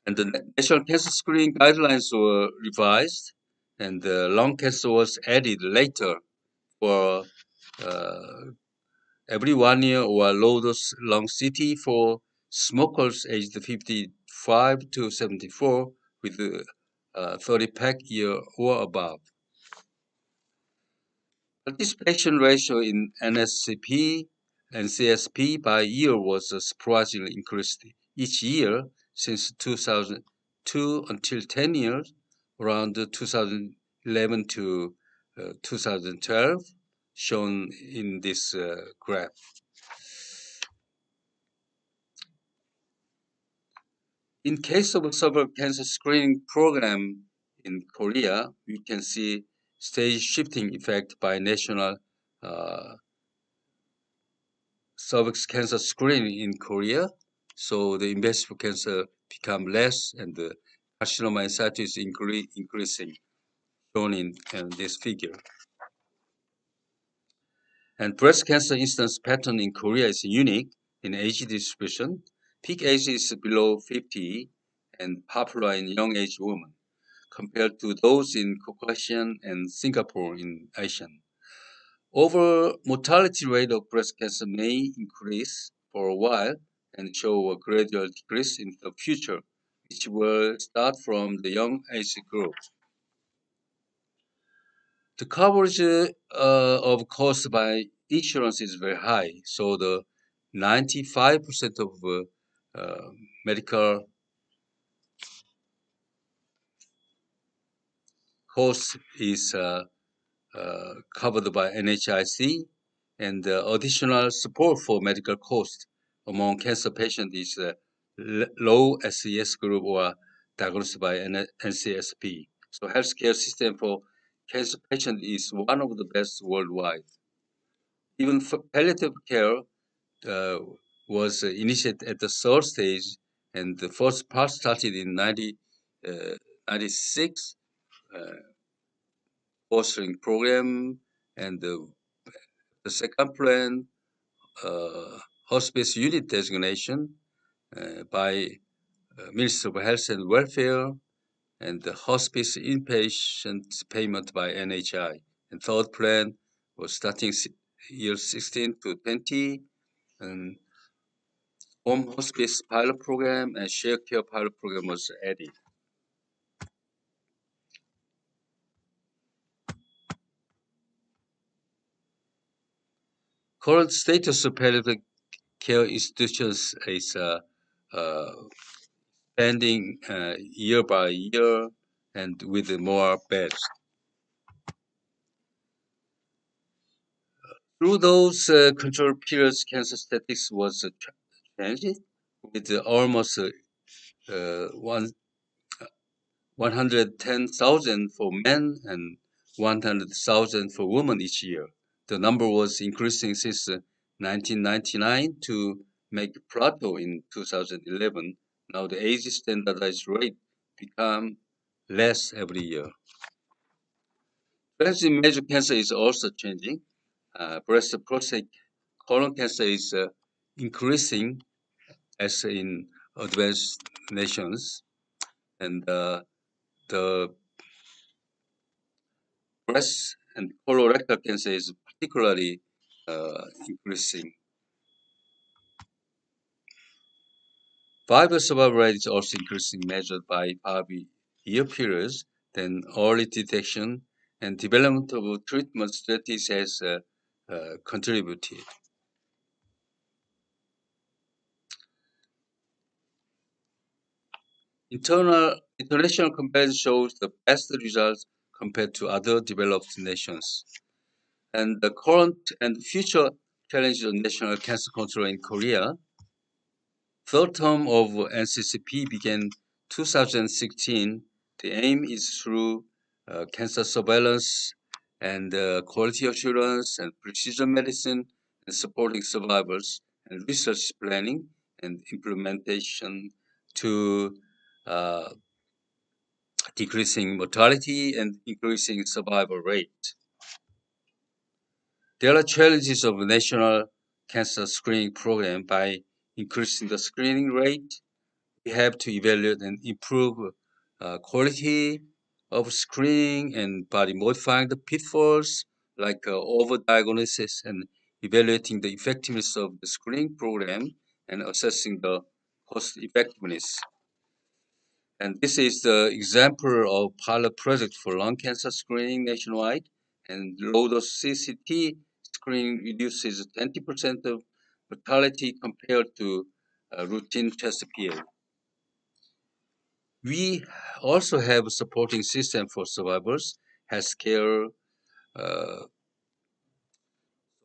And the National Cancer Screening Guidelines were revised, and the lung cancer was added later for every 1 year or low-dose lung CT for smokers aged 55 to 74 with 30 pack year or above. Participation ratio in NSCP and CSP by year was surprisingly increased each year since 2002 until 10 years, around 2011 to 2012, shown in this graph. In case of a cervical cancer screening program in Korea, we can see stage shifting effect by national cervix cancer screening in Korea. So the invasive cancer become less and the carcinoma in situ is increasing, shown in this figure. And breast cancer incidence pattern in Korea is unique in age distribution. Peak age is below 50 and popular in young age women, compared to those in Caucasian and Singapore in Asian. Overall mortality rate of breast cancer may increase for a while and show a gradual decrease in the future, which will start from the young age group. The coverage of cost by insurance is very high, so the 95% of medical cost is covered by NHIC, and additional support for medical cost among cancer patients is low SES group or diagnosed by NCSP. So healthcare system for cancer patients is one of the best worldwide. Even for palliative care was initiated at the third stage, and the first part started in 1996. Fostering program, and the second plan, hospice unit designation by Ministry of Health and Welfare, and the hospice inpatient payment by NHI. And third plan was starting year 16 to 20, and home hospice pilot program and shared care pilot program was added. Current status of palliative care institutions is expanding year by year and with more beds. Through those control periods, cancer statistics was changed with almost 110,000 for men and 100,000 for women each year. The number was increasing since 1999 to make plateau in 2011. Now the age standardized rate become less every year. Breast in major cancer is also changing. Breast, prostate, colon cancer is increasing as in advanced nations, and the breast and colorectal cancer is particularly increasing. 5-year survival rate is also increasing, measured by 5-year periods. Then early detection and development of treatment strategies has contributed. International comparison shows the best results compared to other developed nations. And the current and future challenges of national cancer control in Korea. Third term of NCCP began 2016. The aim is through cancer surveillance and quality assurance and precision medicine and supporting survivors and research planning and implementation to decreasing mortality and increasing survival rate. There are challenges of the national cancer screening program. By increasing the screening rate, we have to evaluate and improve quality of screening, and by modifying the pitfalls like overdiagnosis and evaluating the effectiveness of the screening program and assessing the cost effectiveness. And this is the example of pilot project for lung cancer screening nationwide. and low-dose CCT screening reduces 20% of mortality compared to routine chest PA. We also have a supporting system for survivors, healthcare,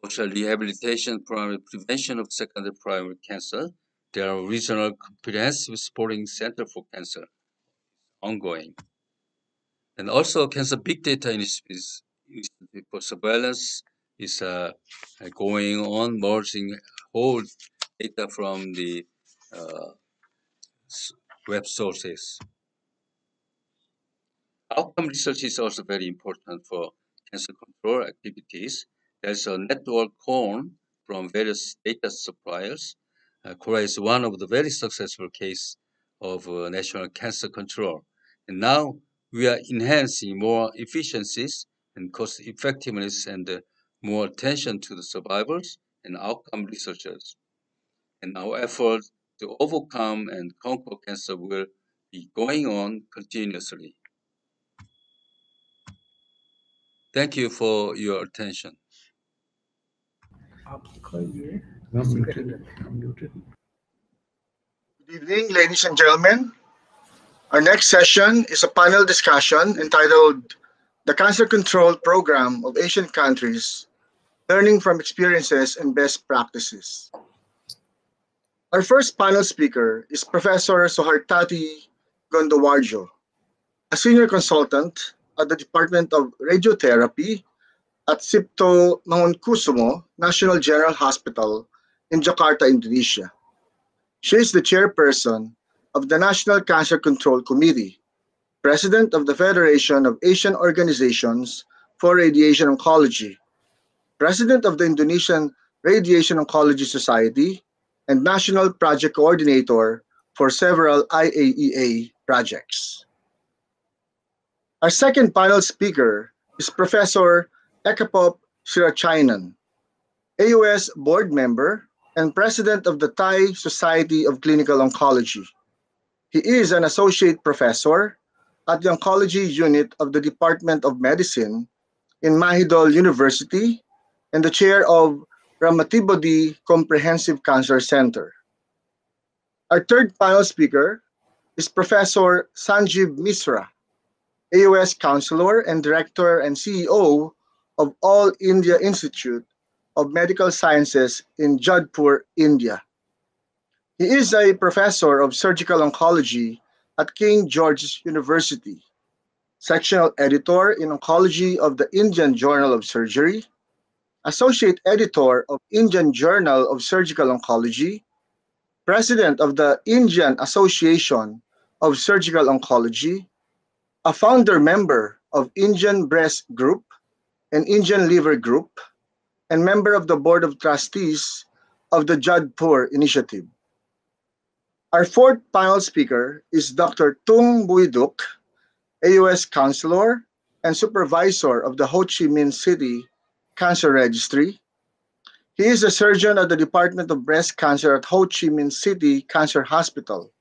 social rehabilitation, primary prevention of secondary primary cancer. There are regional comprehensive supporting center for cancer ongoing. And also cancer big data initiative for surveillance is going on, merging whole data from the web sources. Outcome research is also very important for cancer control activities. There's a network formed from various data suppliers. Korea is one of the very successful case of national cancer control. And now we are enhancing more efficiencies and cost effectiveness and more attention to the survivors and outcome researchers. And our effort to overcome and conquer cancer will be going on continuously. Thank you for your attention. Good evening, ladies and gentlemen. Our next session is a panel discussion entitled The Cancer Control Program of Asian Countries, Learning from Experiences and Best Practices. Our first panel speaker is Professor Soehartati Gondhowiardjo, a senior consultant at the Department of Radiotherapy at Cipto Mangunkusumo National General Hospital in Jakarta, Indonesia. She is the chairperson of the National Cancer Control Committee, president of the Federation of Asian Organizations for Radiation Oncology, president of the Indonesian Radiation Oncology Society, and national project coordinator for several IAEA projects. Our second panel speaker is Professor Ekaphop Sirachainan, AOS board member and president of the Thai Society of Clinical Oncology. He is an associate professor at the oncology unit of the Department of Medicine in Mahidol University and the chair of Ramatibodi Comprehensive Cancer Center. Our third panel speaker is Professor Sanjeev Misra, AOS counselor and director and CEO of All India Institute of Medical Sciences in Jodhpur, India. He is a professor of surgical oncology at King George's University, sectional editor in oncology of the Indian Journal of Surgery, associate editor of Indian Journal of Surgical Oncology, president of the Indian Association of Surgical Oncology, a founder member of Indian Breast Group and Indian Liver Group, and member of the Board of Trustees of the Jodhpur Initiative. Our fourth panel speaker is Dr. Tung, AOS counselor and supervisor of the Ho Chi Minh City Cancer Registry. He is a surgeon at the Department of Breast Cancer at Ho Chi Minh City Cancer Hospital,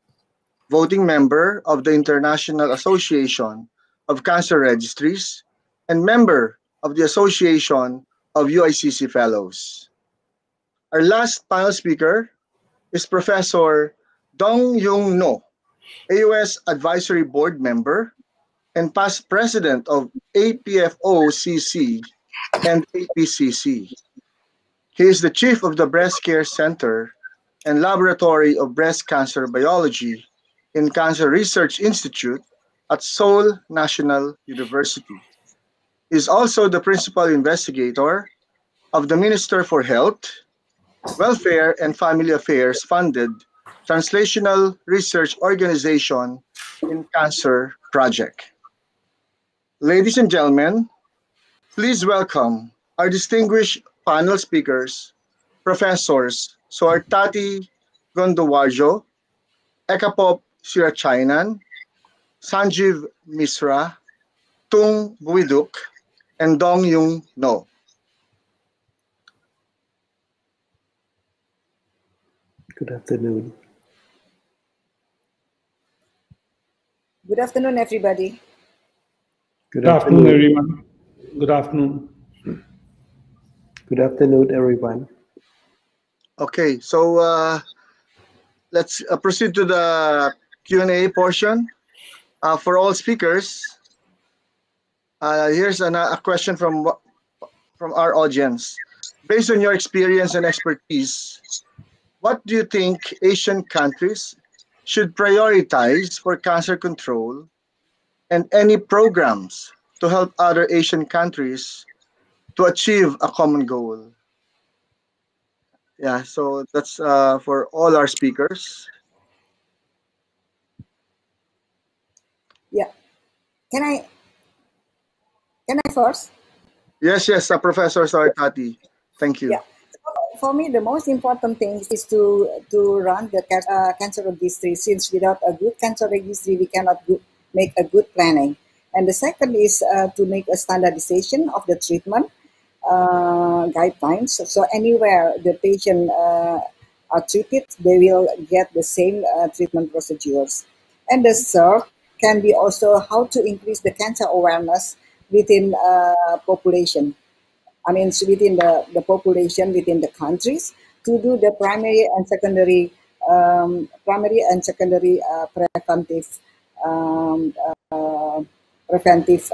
voting member of the International Association of Cancer Registries, and member of the Association of UICC Fellows. Our last panel speaker is Professor Dong-Yung No, AOS Advisory Board member and past president of APFO-CC and APCC. He is the chief of the Breast Care Center and Laboratory of Breast Cancer Biology in Cancer Research Institute at Seoul National University. He is also the principal investigator of the Minister for Health, Welfare and Family Affairs funded Translational Research Organization in Cancer Project. Ladies and gentlemen, please welcome our distinguished panel speakers, Professors Soehartati Gondhowiardjo, Ekaphop Sirachainan, Sanjeev Misra, Tung, and Dong-Yung No. Good afternoon. Good afternoon, everybody. Good afternoon, everyone. Good afternoon. Good afternoon, everyone. Okay, so let's proceed to the Q&A portion. For all speakers, here's a question from our audience. Based on your experience and expertise, what do you think Asian countries should prioritize for cancer control, and any programs to help other Asian countries to achieve a common goal? Yeah, so that's for all our speakers. Yeah. Can I first? Yes, Professor Soehartati. Thank you. Yeah. For me, the most important thing is to run the cancer registry, since without a good cancer registry, we cannot make a good planning. And the second is to make a standardization of the treatment guidelines. So anywhere the patient are treated, they will get the same treatment procedures. And the third can be also how to increase the cancer awareness within population. I mean, within the population, within the countries, to do the primary and secondary preventive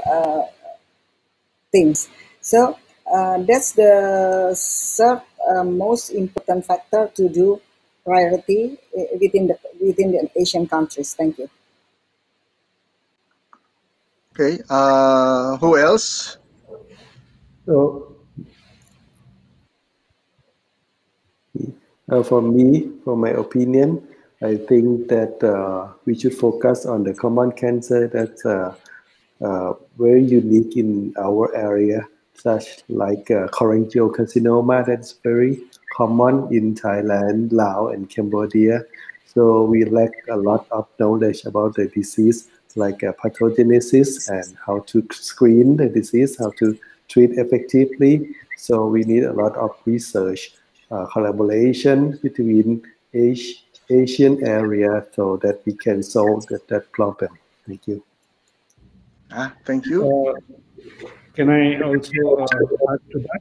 things. So that's the third most important factor to do priority within the Asian countries. Thank you. Okay. Who else? So, for me, for my opinion, I think that we should focus on the common cancer that's very unique in our area, such like cholangiocarcinoma, that's very common in Thailand, Laos, and Cambodia. So we lack a lot of knowledge about the disease, like pathogenesis and how to screen the disease, how to treat effectively. So we need a lot of research, collaboration between Asian area so that we can solve that problem. Thank you. Thank you. Can I also add to that?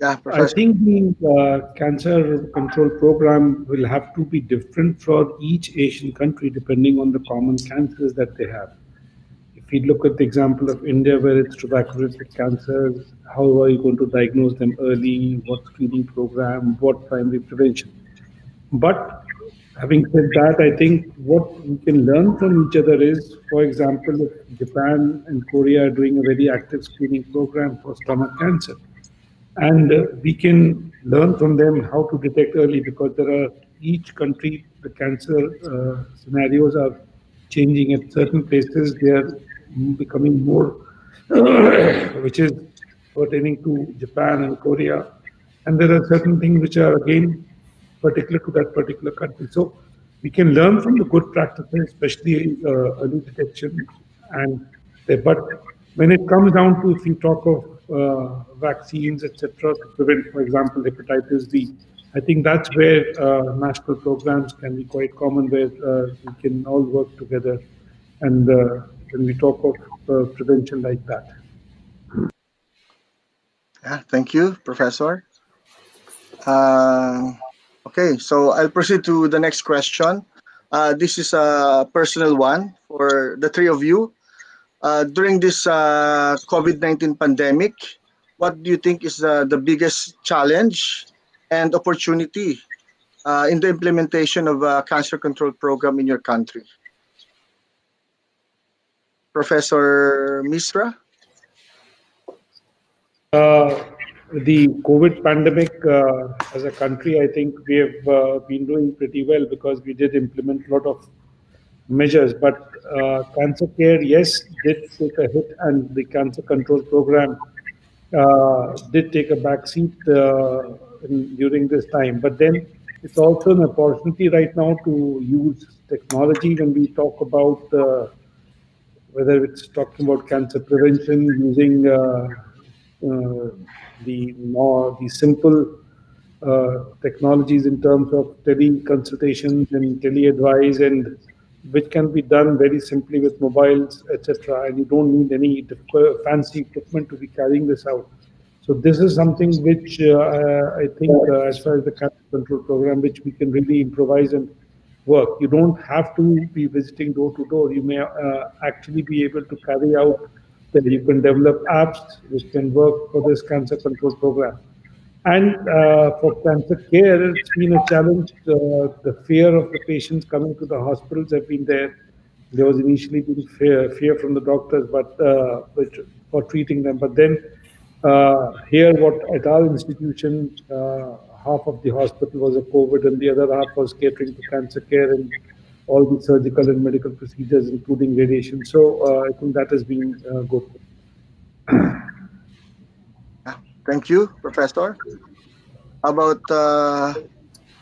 Yeah, Professor. I think the cancer control program will have to be different for each Asian country depending on the common cancers that they have. If we look at the example of India, where it's tobacco-related cancers, how are you going to diagnose them early? What screening program? What primary prevention? But having said that, I think what we can learn from each other is, for example, if Japan and Korea are doing a very active screening program for stomach cancer, and we can learn from them how to detect early, because there are each country, the cancer scenarios are changing at certain places. They are becoming more, which is pertaining to Japan and Korea. And there are certain things which are again particular to that particular country. So we can learn from the good practices, especially early detection. But when it comes down to, if we talk of vaccines, etc., to prevent, for example, hepatitis B, I think that's where national programs can be quite common, where we can all work together. And when we talk of prevention like that. Yeah, thank you, Professor. Okay, so I'll proceed to the next question. This is a personal one for the three of you. During this COVID-19 pandemic, what do you think is the biggest challenge and opportunity in the implementation of a cancer control program in your country? Professor Misra? The COVID pandemic, as a country, I think we have been doing pretty well, because we did implement a lot of measures. But cancer care, yes, did take a hit, and the cancer control program did take a backseat during this time. But then it's also an opportunity right now to use technology when we talk about whether it's talking about cancer prevention, using the simple technologies in terms of teleconsultations and tele-advise, and which can be done very simply with mobiles, etc. And you don't need any fancy equipment to be carrying this out. So this is something which I think, as far as the cancer control program, which we can really improvise and work. You don't have to be visiting door to door. You may actually be able to carry out that you can develop apps which can work for this cancer control program. And for cancer care, it's been a challenge. The fear of the patients coming to the hospitals have been there. There was initially been fear from the doctors, but for treating them. But then here, what at our institution, half of the hospital was a COVID, and the other half was catering to cancer care and all the surgical and medical procedures, including radiation. So I think that has been good. Thank you, Professor. How about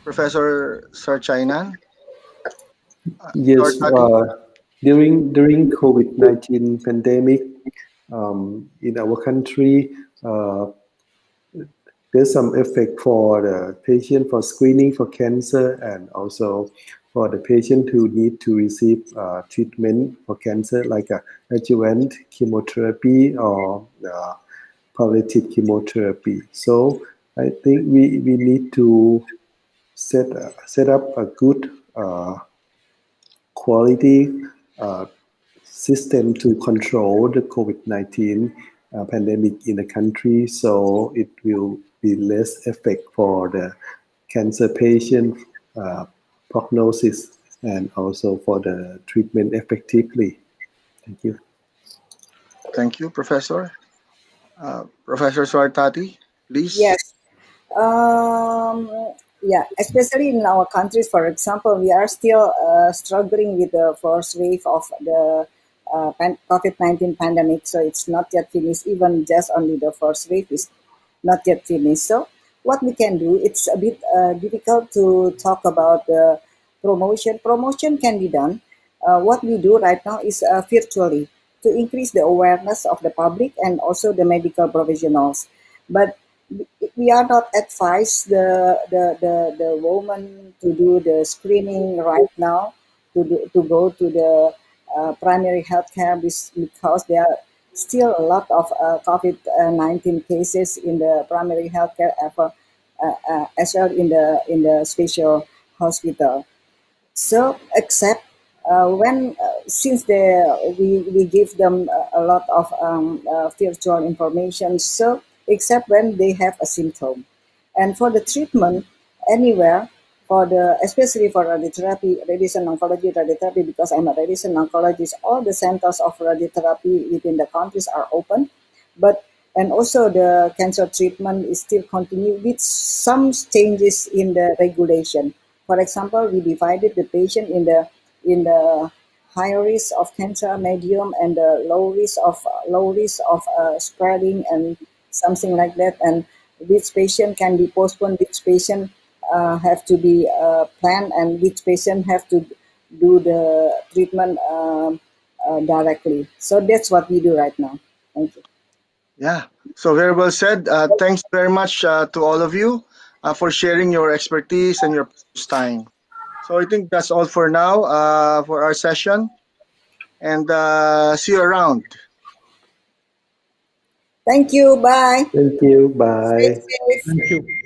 Professor Sirachainan? Yes, during COVID-19 pandemic in our country, there's some effect for the patient for screening for cancer, and also for the patient who need to receive treatment for cancer, like adjuvant chemotherapy or palliative chemotherapy. So I think we need to set up a good quality system to control the COVID-19 pandemic in the country, so it will be less effect for the cancer patient prognosis, and also for the treatment effectively. Thank you. Thank you, Professor. Professor Soehartati, please. Yes. Yeah, especially in our countries, for example, we are still struggling with the first wave of the COVID-19 pandemic. So it's not yet finished. Even just only the first wave is not yet finished. So what we can do, it's a bit difficult to talk about the promotion. Promotion can be done. What we do right now is virtually to increase the awareness of the public and also the medical professionals. But we are not advised the woman to do the screening right now, to go to the primary healthcare, because there are still a lot of COVID-19 cases in the primary healthcare as well in the special hospital. So except when since we give them a lot of virtual information, so except when they have a symptom. And for the treatment, anywhere, especially for radiotherapy, radiation oncology radiotherapy, because I'm a radiation oncologist, all the centers of radiotherapy within the countries are open. And also the cancer treatment is still continue with some changes in the regulation. For example, we divided the patient in the high risk of cancer, medium, and the low risk of spreading and something like that, and which patient can be postponed, which patient have to be planned, and which patient have to do the treatment directly. So that's what we do right now. Thank you. Yeah, so very well said. Thanks very much to all of you for sharing your expertise and your time. So I think that's all for now for our session, and see you around. Thank you. Bye. Thank you. Bye. Stay safe. Thank you.